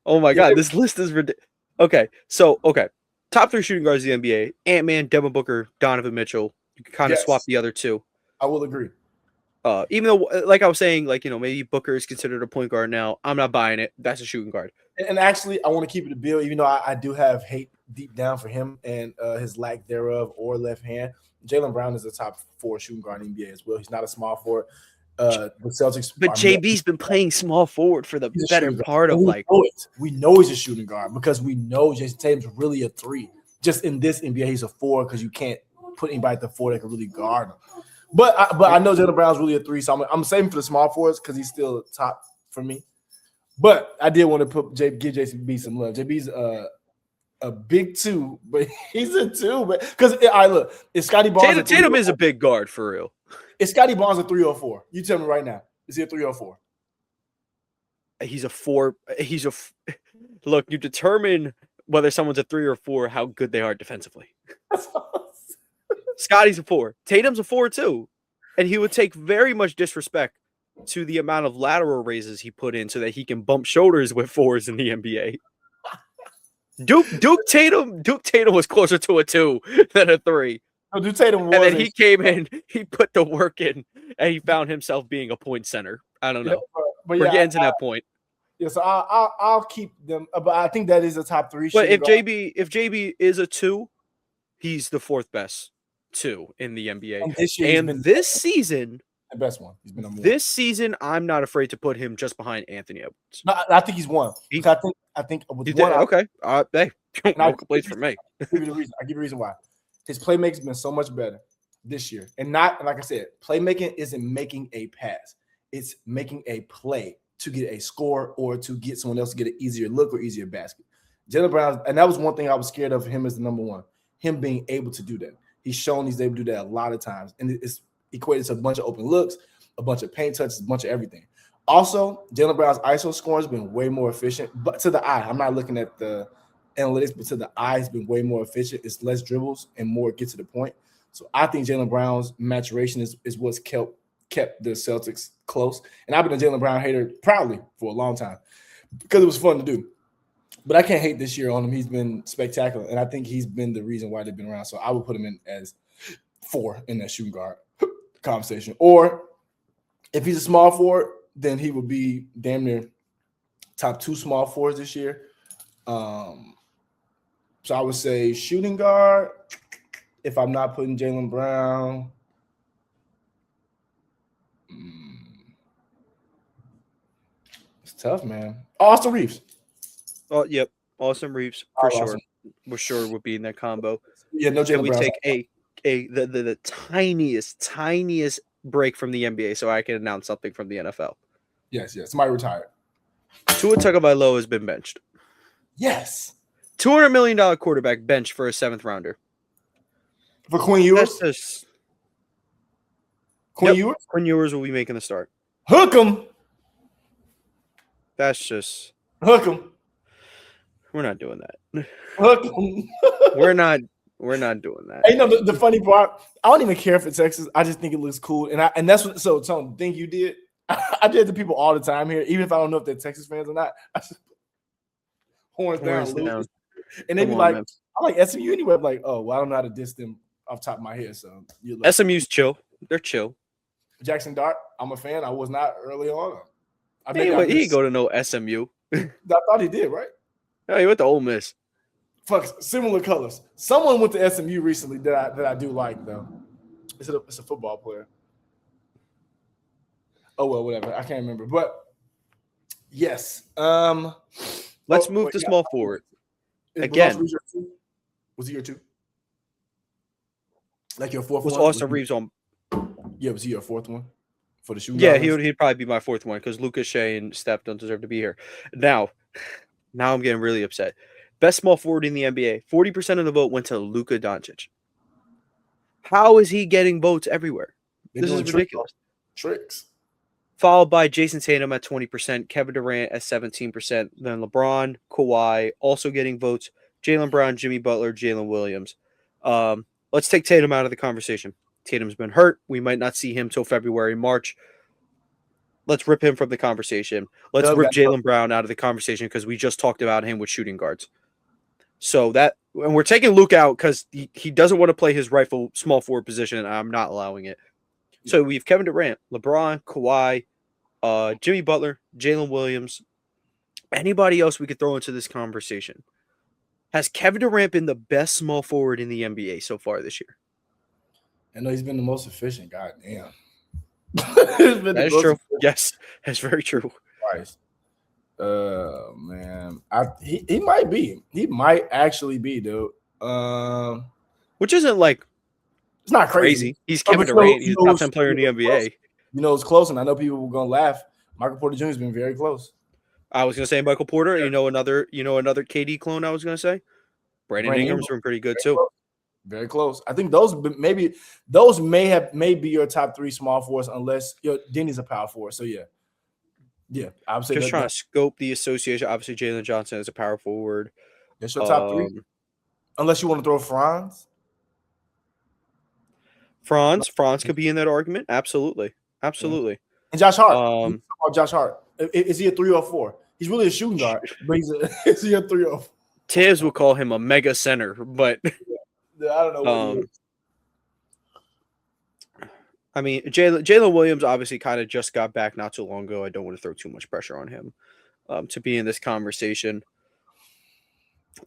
oh my God, this list is ridiculous. Okay, top 3 shooting guards in the NBA: Ant-Man, Devin Booker, Donovan Mitchell. You can kind of swap the other 2. I will agree. Even though, like I was saying, like, maybe Booker is considered a point guard now. I'm not buying it. That's a shooting guard. And actually, I want to keep it a bill, even though I do have hate deep down for him and his lack thereof or left hand. Jaylen Brown is a top 4 shooting guard in the NBA as well. He's not a small forward. The Celtics, but JB's been playing small forward for the better part of we know he's a shooting guard because we know Jason Tatum's really a 3. Just in this NBA, he's a 4 because you can't put anybody at the 4 that can really guard him. But I know Jaylen Brown's really a 3, so I'm saving for the small forwards because he's still top for me. But I did want to give JB some love. JB's a big 2, but he's a 2. But because I look, is Scotty Barnes Tatum is a big guard for real. Is Scotty Barnes a 3 or 4? You tell me right now. Is he a 3 or 4? He's a 4. Look, you determine whether someone's a 3 or 4 how good they are defensively. Scotty's a 4. Tatum's a 4 too, and he would take very much disrespect to the amount of lateral raises he put in so that he can bump shoulders with 4s in the NBA. Duke Tatum was closer to a 2 than a 3. No, Duke Tatum was, and then he came in, he put the work in, and he found himself being a point center. I don't know. We're getting to that point. Yeah, so I'll keep them, but I think that is a top 3. But if JB is a 2, he's the 4th best 2 in the NBA. And this season, the best one. He's been number 1. This season, I'm not afraid to put him just behind Anthony Edwards. No, I think he's 1. I think with 1. Okay. Hey, no complaints from me. I'll give you the reason why. His playmaking's been so much better this year. And not, like I said, playmaking isn't making a pass. It's making a play to get a score or to get someone else to get an easier look or easier basket. Jaylen Brown, and that was one thing I was scared of him as the number 1. Him being able to do that. He's shown he's able to do that a lot of times. And it's equated to a bunch of open looks, a bunch of paint touches, a bunch of everything. Also, Jaylen Brown's ISO scoring has been way more efficient. But to the eye, I'm not looking at the analytics, but to the eye, it's been way more efficient. It's less dribbles and more get to the point. So I think Jaylen Brown's maturation is what's kept the Celtics close. And I've been a Jaylen Brown hater proudly for a long time because it was fun to do. But I can't hate this year on him. He's been spectacular, and I think he's been the reason why they've been around. So I would put him in as 4 in that shooting guard conversation. Or if he's a small forward, then he would be damn near top 2 small forwards this year. So I would say shooting guard, if I'm not putting Jaylen Brown. It's tough, man. Austin Reeves. Oh, yep. Austin Reeves, for sure. For sure would be in that combo. Yeah, no Jaylen Brown. We take the tiniest break from the NBA so I can announce something from the NFL. Yes. Somebody retired. Tua Tagovailoa has been benched. Yes. $200 million quarterback bench for a 7th rounder. For Quinn Ewers? Quinn Ewers will be making the start. Hook him. That's just... Hook him. We're not doing that. Hook him. We're not doing that. Hey, the funny part, I don't even care for Texas. I just think it looks cool. And that's what, so Tone, the thing you did, I did to people all the time here, even if I don't know if they're Texas fans or not. I just horns down. And they be like, I like SMU anyway. I'm like, oh, well, I don't know how to diss them off the top of my head. So SMU's chill. They're chill. Jackson Dart, I'm a fan. I was not early on. He didn't go to no SMU. I thought he did, right? No, he went to Ole Miss. Fuck, similar colors. Someone went to SMU recently that I do like, though. It's a football player. Oh, well, whatever. I can't remember. But, yes. Let's move to small forward. Again. Was he your 2? Like your 4th was one? Austin Reeves on? Yeah, was he your 4th one for the shooting? Yeah, he'd probably be my 4th one because Lucas, Shea, and Steph don't deserve to be here. Now I'm getting really upset. Best small forward in the NBA. 40% of the vote went to Luka Doncic. How is he getting votes everywhere? This is ridiculous. Tricks. Followed by Jason Tatum at 20%, Kevin Durant at 17%, then LeBron, Kawhi also getting votes, Jaylen Brown, Jimmy Butler, Jalen Williams. Let's take Tatum out of the conversation. Tatum's been hurt. We might not see him till February, March. Let's rip him from the conversation. Let's rip Jaylen Brown out of the conversation because we just talked about him with shooting guards. So and we're taking Luke out because he doesn't want to play his rightful small forward position, and I'm not allowing it. So we have Kevin Durant, LeBron, Kawhi, Jimmy Butler, Jalen Williams. Anybody else we could throw into this conversation? Has Kevin Durant been the best small forward in the NBA so far this year? I know he's been the most efficient. God damn. He's been that is true. Yes, that's very true. Christ. Man, he might be. He might actually be, dude. Which isn't like it's not crazy. He's Kevin Durant. He's a top 10 player in the NBA. You know, it's close, and I know people were gonna laugh. Michael Porter Jr. has been very close. I was gonna say Michael Porter. You know another KD clone. I was gonna say Brandon Ingram's been pretty good too. Close. Very close. I think those may be your top 3 small forwards, unless Denny's a power forward. So yeah. I'm just trying to scope the association. Obviously, Jalen Johnson is a power forward. That's your top 3, unless you want to throw Franz. Franz could be in that argument. Absolutely. And Josh Hart. Josh Hart. Is he a 3 or 4? He's really a shooting guard, but is he a 3 or 4? Tibbs will call him a mega center, but yeah, I don't know what he is. I mean, Jalen Williams obviously kind of just got back not too long ago. I don't want to throw too much pressure on him to be in this conversation.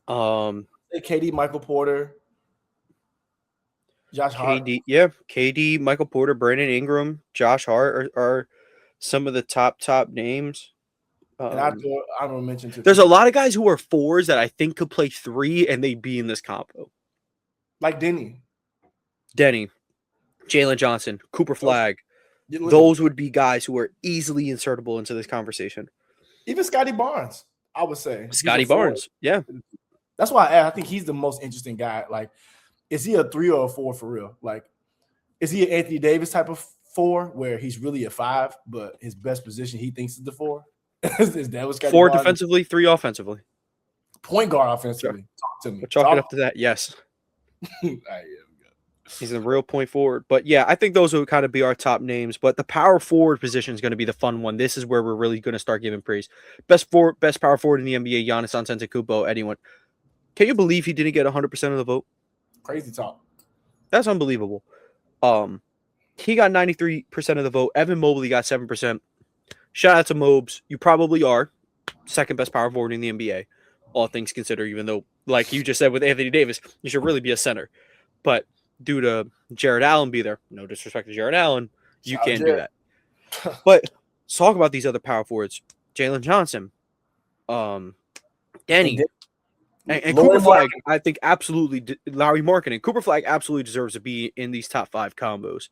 KD, Michael Porter, Josh Hart. KD, Michael Porter, Brandon Ingram, Josh Hart are some of the top names. And I don't mention there's a lot of guys who are 4s that I think could play 3 and they'd be in this combo. Like Denny, Jalen Johnson, Cooper Flag. Those would be guys who are easily insertable into this conversation. Even Scotty Barnes, I would say. Scotty Barnes, yeah. That's why I think he's the most interesting guy. Like, is he a 3 or a 4 for real? Like, is he an Anthony Davis type of 4 where he's really a 5, but his best position he thinks is the 4? Is that what Scotty 4 Barnes defensively, 3 offensively. Point guard offensively. Talk to me. We're chalking up to that, yes. He's a real point forward. But yeah, I think those would kind of be our top names. But the power forward position is going to be the fun one. This is where we're really going to start giving praise. Best power forward in the NBA, Giannis Antetokounmpo. Anyone? Can you believe he didn't get 100% of the vote? Crazy talk. That's unbelievable. He got 93% of the vote. Evan Mobley got 7%. Shout out to Mobes. You probably are second best power forward in the NBA, all things considered, even though, like you just said with Anthony Davis, you should really be a center. But due to Jared Allen be there, no disrespect to Jared Allen, you can't do that. But let's talk about these other power forwards. Jalen Johnson, Danny, and Cooper Flag, I think absolutely, Larry Markkinen. Cooper Flag absolutely deserves to be in these top 5 combos.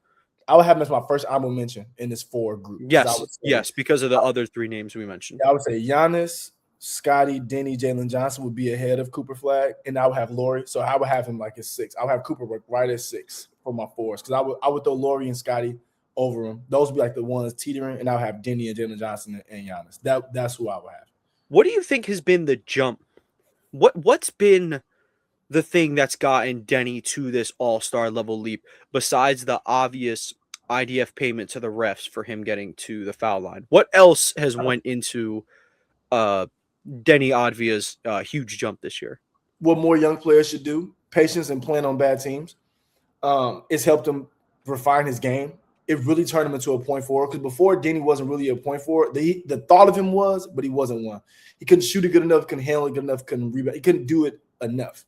I would have him as my first honorable mention in this 4 group. Yes, because of the other 3 names we mentioned. I would say Giannis, Scotty, Denny, Jalen Johnson would be ahead of Cooper Flag, and I would have Laurie. So I would have him like at 6. I would have Cooper right at 6 for my 4s because I would throw Laurie and Scotty over him. Those would be like the ones teetering, and I would have Denny and Jalen Johnson and Giannis. That's who I would have. What do you think has been the jump? What's been the thing that's gotten Denny to this all-star level leap besides the obvious IDF payment to the refs for him getting to the foul line? What else has went into Denny Advia's huge jump this year? What more young players should do, patience and playing on bad teams. It's helped him refine his game. It really turned him into a point forward because before Denny wasn't really a point forward. The thought of him was, but he wasn't one. He couldn't shoot it good enough, couldn't handle it good enough, couldn't rebound. He couldn't do it enough.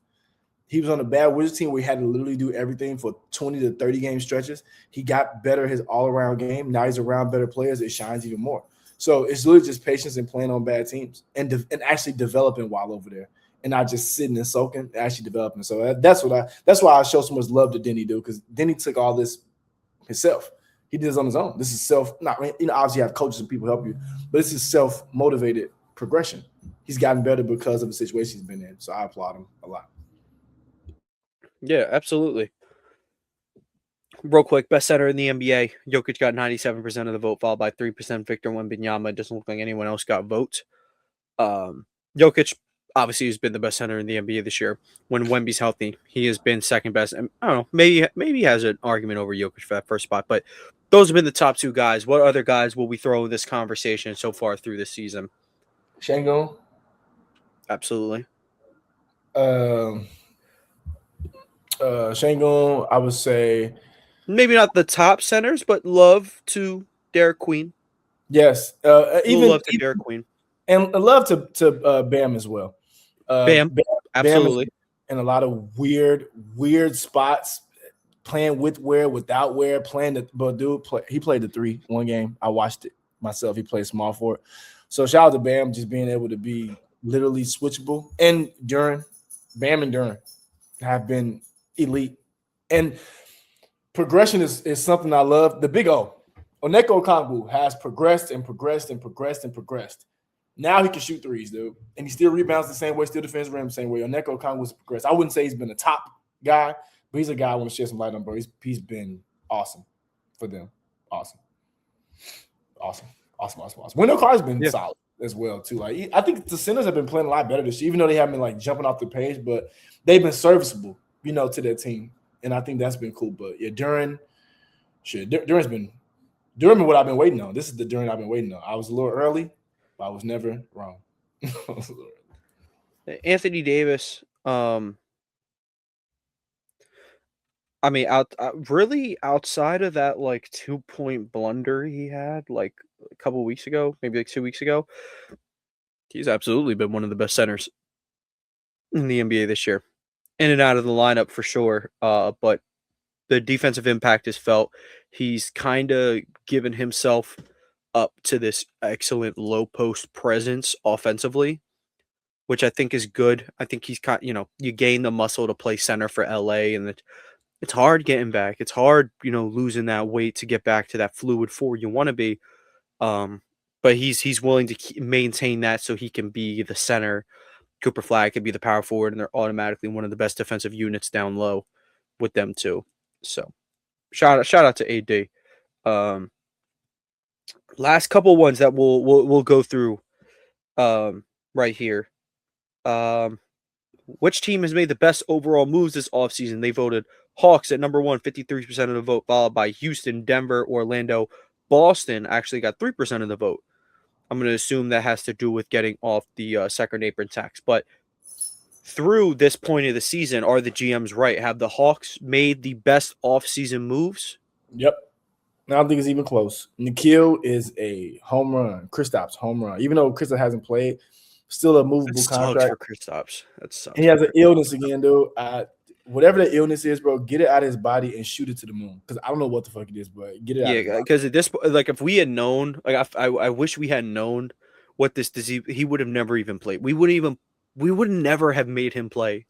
He was on a bad Wizards team where he had to literally do everything for 20 to 30 game stretches. He got better his all-around game. Now he's around better players. It shines even more. So it's literally just patience and playing on bad teams and actually developing while over there and not just sitting and soaking, actually developing. So that's why I show so much love to Denny, dude, because Denny took all this himself. He did this on his own. This is obviously you have coaches and people help you, but this is self-motivated progression. He's gotten better because of the situation he's been in. So I applaud him a lot. Yeah, absolutely. Real quick, best center in the NBA. Jokic got 97% of the vote, followed by 3% Victor Wembanyama. It doesn't look like anyone else got votes. Jokic obviously has been the best center in the NBA this year. When Wemby's healthy, he has been second best. And I don't know, maybe he has an argument over Jokic for that first spot, but those have been the top 2 guys. What other guys will we throw in this conversation so far through this season? Şengün. Absolutely. Şengün, I would say. Maybe not the top centers, but love to Derek Queen. Yes, Little even love to Derek Queen. and love to Bam as well. Bam, Bam is absolutely. in a lot of weird spots, playing with wear, without wear, playing the but dude he played the 3 one game. I watched it myself. He played small forward. So shout out to Bam just being able to be literally switchable. And Bam and Duran have been elite. And progression is something I love. The big O, Oneko Okongwu has progressed and progressed and progressed and progressed. Now he can shoot threes, dude. And he still rebounds the same way, still defends rim the same way. Oneko Okongwu's progressed. I wouldn't say he's been a top guy, but he's a guy I want to shed some light on, bro. He's been awesome for them. Awesome. Wendell Carter's been solid as well, too. Like I think the centers have been playing a lot better this year, even though they haven't been like jumping off the page, but they've been serviceable, to their team. And I think that's been cool. But yeah, Duran's been what I've been waiting on. This is the Duran I've been waiting on. I was a little early, but I was never wrong. Anthony Davis. I mean, really outside of that like 2-point blunder he had like a couple weeks ago, maybe like 2 weeks ago, he's absolutely been one of the best centers in the NBA this year. In and out of the lineup for sure. But the defensive impact is felt. He's kind of given himself up to this excellent low post presence offensively, which I think is good. I think he's you gain the muscle to play center for LA, and it's hard getting back. It's hard, losing that weight to get back to that fluid 4 you want to be. But he's willing to maintain that so he can be the center. Cooper Flag could be the power forward, and they're automatically one of the best defensive units down low with them too. So shout out to AD. Last couple ones that we'll go through right here. Which team has made the best overall moves this offseason? They voted Hawks at number 1, 53% of the vote, followed by Houston, Denver, Orlando. Boston actually got 3% of the vote. I'm going to assume that has to do with getting off the second apron tax. But through this point of the season, are the GMs right? Have the Hawks made the best offseason moves? Yep. I don't think it's even close. Nikhil is a home run. Kristaps, home run. Even though Kristaps hasn't played, still a movable contract. For Kristaps. That sucks. He has an illness again, dude. Whatever the illness is, bro, get it out of his body and shoot it to the moon. Because I don't know what the fuck it is, but get it out. Yeah, because at this point, like if we had known, like I wish we had known what this disease, he would have never even played. We would never have made him play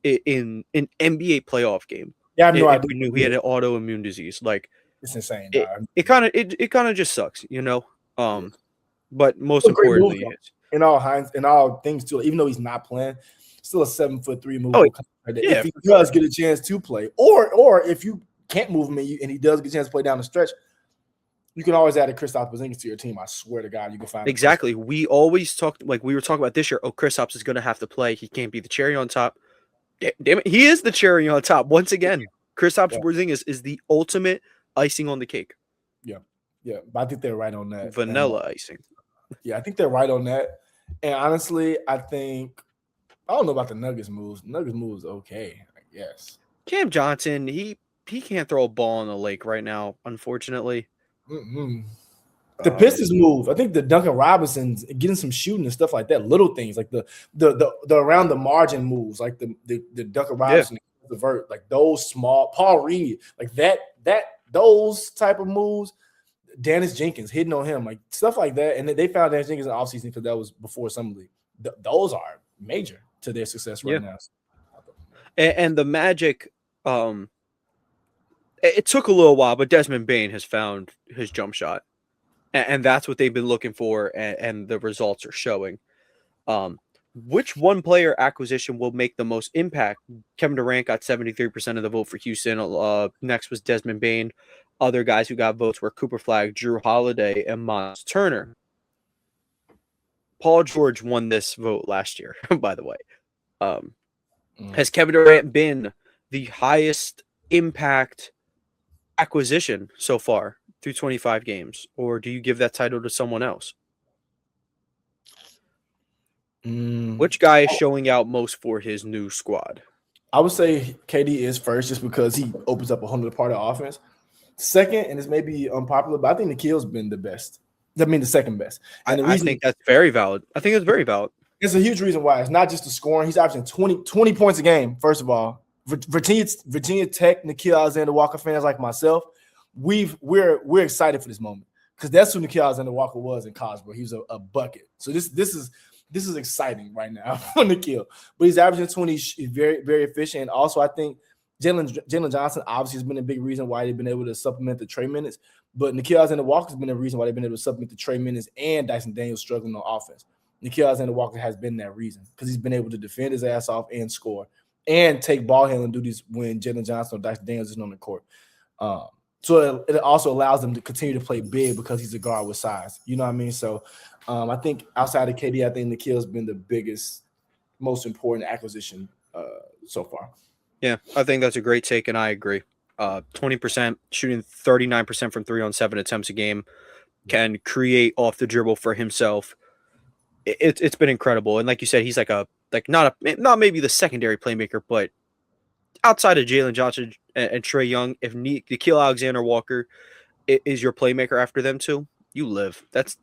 in an NBA playoff game. Yeah, I have no idea. We knew he had an autoimmune disease. Like it's insane. It kind of just sucks, But most importantly, in all things too. Even though he's not playing, still a 7'3" move. If he does get a chance to play, or if you can't move him and he does get a chance to play down the stretch, you can always add a Kristaps Porzingis to your team. I swear to God, you can find exactly. We always talked like we were talking about this year. Oh, Kristaps is going to have to play. He can't be the cherry on top. Damn it, he is the cherry on top once again. Kristaps Porzingis is the ultimate icing on the cake. Yeah, but I think they're right on that. Vanilla icing. Yeah, I think they're right on that. And honestly, I don't know about the Nuggets moves. Nuggets moves okay, I guess. Cam Johnson, he can't throw a ball in the lake right now, unfortunately. The Pistons move. I think the Duncan Robinson's getting some shooting and stuff like that. Little things like the around the margin moves, like the Duncan Robinson, the vert, like those small Paul Reed, like those type of moves. Dennis Jenkins hitting on him, like stuff like that. And they found Dennis Jenkins in the offseason because that was before Summer League. Those are major to their success right now. And the Magic, it took a little while, but Desmond Bane has found his jump shot. And that's what they've been looking for, and the results are showing. Which one player acquisition will make the most impact? Kevin Durant got 73% of the vote for Houston. Next was Desmond Bane. Other guys who got votes were Cooper Flag, Drew Holiday, and Miles Turner. Paul George won this vote last year, by the way. Has Kevin Durant been the highest impact acquisition so far through 25 games, or do you give that title to someone else? Which guy is showing out most for his new squad? I would say KD is first just because he opens up a whole other part of offense. Second, and it's maybe unpopular, but I think Nikhil's been the best. I mean, the second best. And the I reason think that's very valid. I think it's very valid. it's a huge reason why. It's not just the scoring. He's averaging 20 points a game, first of all. Virginia Tech, Nikhil Alexander-Walker fans like myself, we're excited for this moment because that's who Nikhil Alexander-Walker was in college, bro. He was a bucket. So this is exciting right now for Nikhil. But he's averaging 20. He's very, very efficient. And also, I think Jalen Johnson obviously has been a big reason why they've been able to supplement the Trey minutes. But Nikhil Alexander-Walker has been a reason why they've been able to supplement the Trey minutes and Dyson Daniels struggling on offense. Nikhil Alexander-Walker has been that reason because he's been able to defend his ass off and score and take ball handling duties when Jalen Johnson or Dyson Daniels isn't on the court. So it also allows them to continue to play big because he's a guard with size. You know what I mean? So I think outside of KD, I think Nikhil's been the biggest, most important acquisition so far. Yeah, I think that's a great take, and I agree. 20%, shooting 39% from 3 on 7 attempts a game, can create off the dribble for himself. It's been incredible, and like you said, he's not maybe the secondary playmaker, but outside of Jalen Johnson and Trey Young, if Nikhil Alexander-Walker is your playmaker after them two, you live. That's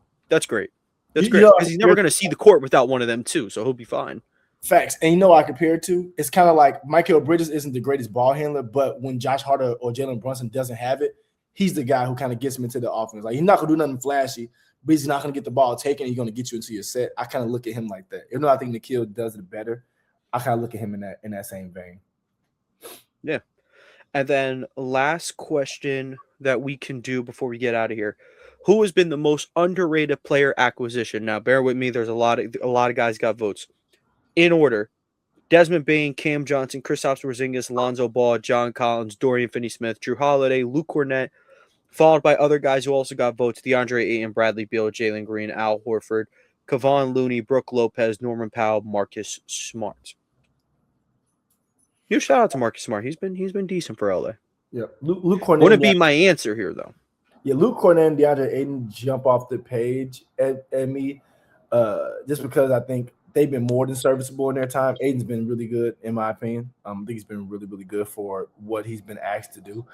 great. That's great because he's never going to see the court without one of them too, so he'll be fine. Facts. And I compare it to, it's kind of like Mikal Bridges isn't the greatest ball handler, but when Josh Hart or Jalen Brunson doesn't have it, he's the guy who kind of gets him into the offense. Like, he's not going to do nothing flashy, but he's not going to get the ball taken. He's going to get you into your set. I kind of look at him like that. Even though I think Nikhil does it better, I kind of look at him in that same vein. Yeah. And then last question that we can do before we get out of here. Who has been the most underrated player acquisition? Now, bear with me. There's a lot of guys got votes. In order: Desmond Bane, Cam Johnson, Kristaps Porzingis, Lonzo Ball, John Collins, Dorian Finney-Smith, Drew Holiday, Luke Cornett, followed by other guys who also got votes: DeAndre Ayton, Bradley Beal, Jalen Green, Al Horford, Kevon Looney, Brooke Lopez, Norman Powell, Marcus Smart. Huge shout out to Marcus Smart. He's been decent for LA. Yeah, Luke Cornett wouldn't be my answer here though. Yeah, Luke Cornett and DeAndre Ayton jump off the page at me, just because I think they've been more than serviceable in their time. Aiden's been really good, in my opinion. I think he's been really, really good for what he's been asked to do.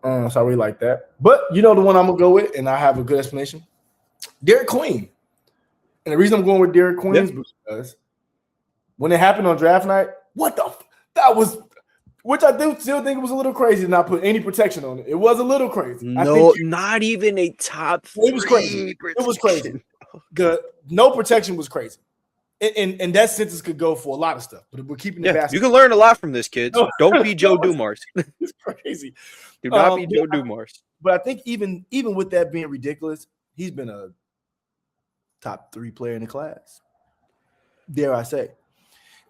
So I really like that. But the one I'm going to go with, and I have a good explanation, Derek Queen. And the reason I'm going with Derek Queen is because when it happened on draft night, that was, which I still think it was a little crazy to not put any protection on it. It was a little crazy. No, not even a top 3. It was crazy. Protection. It was crazy. No protection was crazy. And that sentence could go for a lot of stuff, but we're keeping the basket. You can learn a lot from this, kids. Don't be Joe Dumars. It's crazy. Do not be Joe Dumars. But I think even with that being ridiculous, he's been a top 3 player in the class. Dare I say?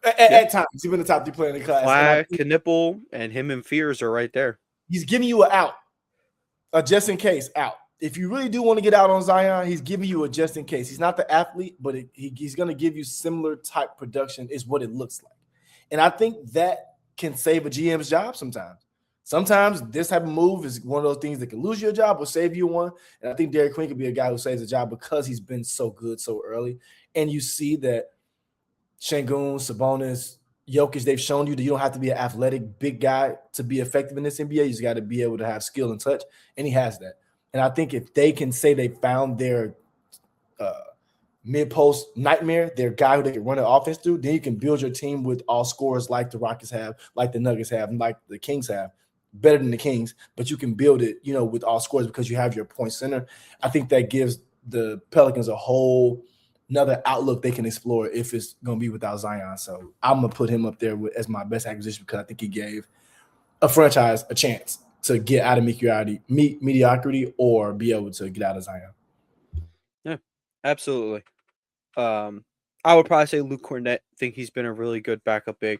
At times, he's been the top 3 player in the class. Knipple and him and Fears are right there. He's giving you an out, a just in case out. If you really do want to get out on Zion, he's giving you a just in case. He's not the athlete, but he's going to give you similar type production is what it looks like. And I think that can save a GM's job sometimes. Sometimes this type of move is one of those things that can lose you a job or save you one. And I think Derek Queen could be a guy who saves a job because he's been so good so early. And you see that Şengün, Sabonis, Jokic, they've shown you that you don't have to be an athletic big guy to be effective in this NBA. You just got to be able to have skill and touch, and he has that. And I think if they can say they found their mid-post nightmare, their guy who they can run an offense through, then you can build your team with all scorers like the Rockets have, like the Nuggets have, and like the Kings have. Better than the Kings, but you can build it, with all scorers because you have your point center. I think that gives the Pelicans a whole another outlook they can explore if it's going to be without Zion. So I'm going to put him up there as my best acquisition because I think he gave a franchise a chance to get out of mediocrity or be able to get out of Zion. Yeah, absolutely. I would probably say Luke Cornett. Think he's been a really good backup big.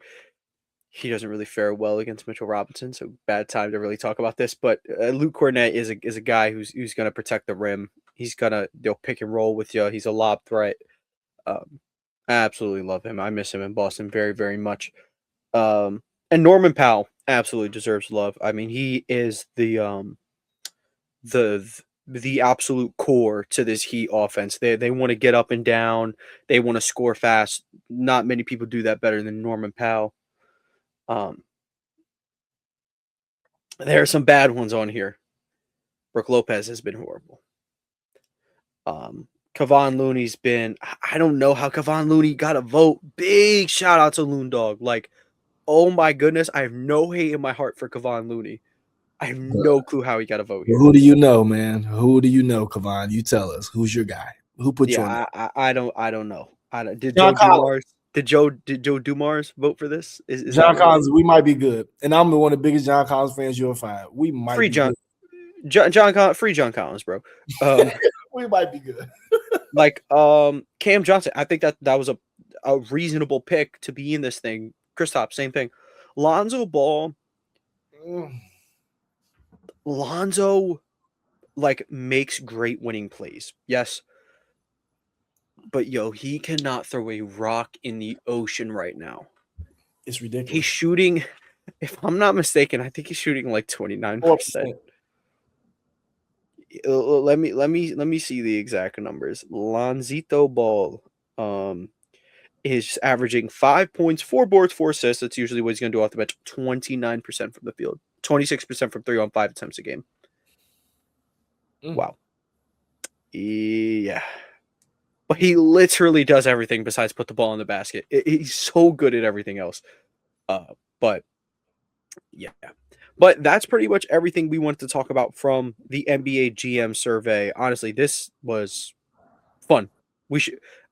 He doesn't really fare well against Mitchell Robinson, so bad time to really talk about this. But Luke Cornett is a guy who's going to protect the rim. He's they'll pick and roll with you. He's a lob threat. I absolutely love him. I miss him in Boston very, very much. And Norman Powell absolutely deserves love. I mean, he is the absolute core to this Heat offense. They want to get up and down. They want to score fast. Not many people do that better than Norman Powell. There are some bad ones on here. Brook Lopez has been horrible. Kevon Looney's been. I don't know how Kevon Looney got a vote. Big shout out to Loon Dog. Like, oh my goodness, I have no hate in my heart for Kevon Looney. I have no clue how he got a vote here. Who do you know, man? Who do you know, Kevon? You tell us. Who's your guy? Who put you on Yeah, I don't know. Did John Joe Collins. Dumars? Did Joe Dumars vote for this? Is John that what Collins? We might be good, and I'm one of the biggest John Collins fans you'll find. We might free be John good. free John Collins, bro. We might be good. Like Cam Johnson, I think that was a reasonable pick to be in this thing. Kristaps, same thing. Lonzo Ball, Lonzo like makes great winning plays. Yes. But yo, he cannot throw a rock in the ocean right now. It's ridiculous. He's shooting, if I'm not mistaken, I think he's shooting like 29%. Let me see the exact numbers. Lonzito Ball is averaging 5 points, 4 boards, 4 assists. That's usually what he's going to do off the bench. 29% from the field, 26% from 3 on 5 attempts a game. Wow. Yeah. But he literally does everything besides put the ball in the basket. He's so good at everything else. But yeah. But that's pretty much everything we wanted to talk about from the NBA GM survey. Honestly, this was fun.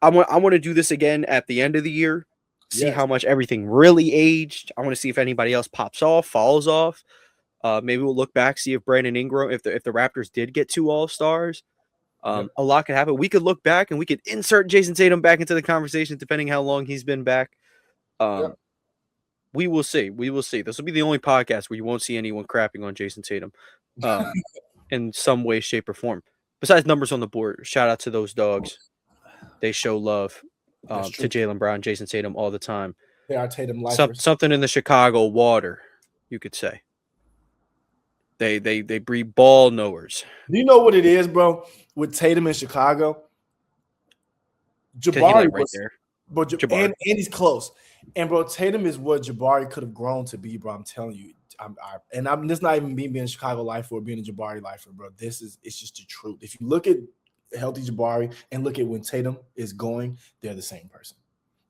I want to do this again at the end of the year. See how much everything really aged. I want to see if anybody else pops off, falls off. Maybe we'll look back, see if Brandon Ingram, if the Raptors did get 2 All-Stars. A lot could happen. We could look back and we could insert Jason Tatum back into the conversation, depending how long he's been back. We will see. We will see. This will be the only podcast where you won't see anyone crapping on Jason Tatum in some way, shape, or form. Besides numbers on the board, shout out to those dogs. They show love to Jaylen Brown, Jason Tatum all the time. They are Tatum lifers. Something in the Chicago water, you could say. They breed ball knowers. Do you know what it is, bro? With Tatum in Chicago, Jabari right there. But Jabari. And he's close. And bro, Tatum is what Jabari could have grown to be, bro. I'm telling you. I'm this not even me being a Chicago lifer or being a Jabari lifer, bro. It's just the truth. If you look at healthy Jabari and look at when Tatum is going, they're the same person.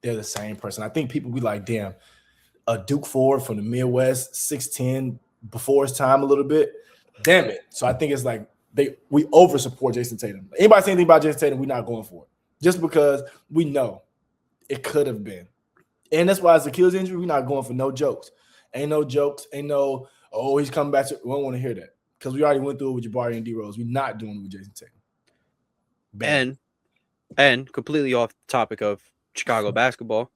They're the same person. I think people be like, damn, a Duke Ford from the Midwest, 6'10", before his time a little bit. Damn it. So I think it's like we over support Jason Tatum. Anybody say anything about Jason Tatum, we're not going for it. Just because we know it could have been. And that's why it's Achilles injury, we're not going for no jokes. Ain't no jokes. Ain't no, oh, he's coming back. We don't want to hear that. Because we already went through it with Jabari and D-Rose. We're not doing it with Jason Tatum. Bam. And completely off the topic of Chicago basketball,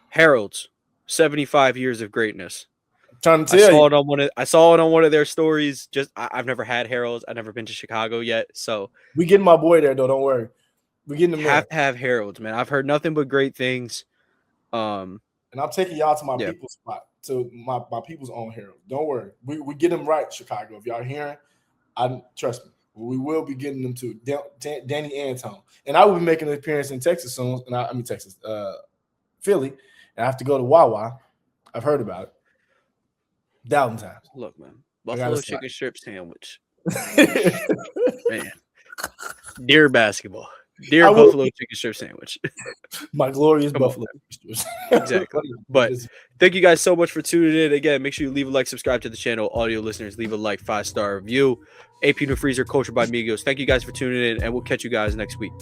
Harold's 75 years of greatness. I'm trying to tell you. I saw it on one of their stories. I've never had Harold's. I've never been to Chicago yet. So we getting my boy there, though. Don't worry. We getting him have to have Harold's, man. I've heard nothing but great things. And I'm taking y'all to my people's spot, to my people's own Harold. Don't worry. We get them right, Chicago. If y'all hearing, trust me. We will be getting them to Danny and Tom. And I will be making an appearance in Texas soon. And Texas, Philly. And I have to go to Wawa. I've heard about it. 1,000 times. Look, man. Buffalo chicken strip sandwich. Man. Dear basketball. Dear Buffalo chicken strip sandwich. My glorious Buffalo chicken strips. Exactly. But thank you guys so much for tuning in. Again, make sure you leave a like, subscribe to the channel. Audio listeners, leave a like, 5-star review. AP New Freezer, Culture by Migos. Thank you guys for tuning in, and we'll catch you guys next week.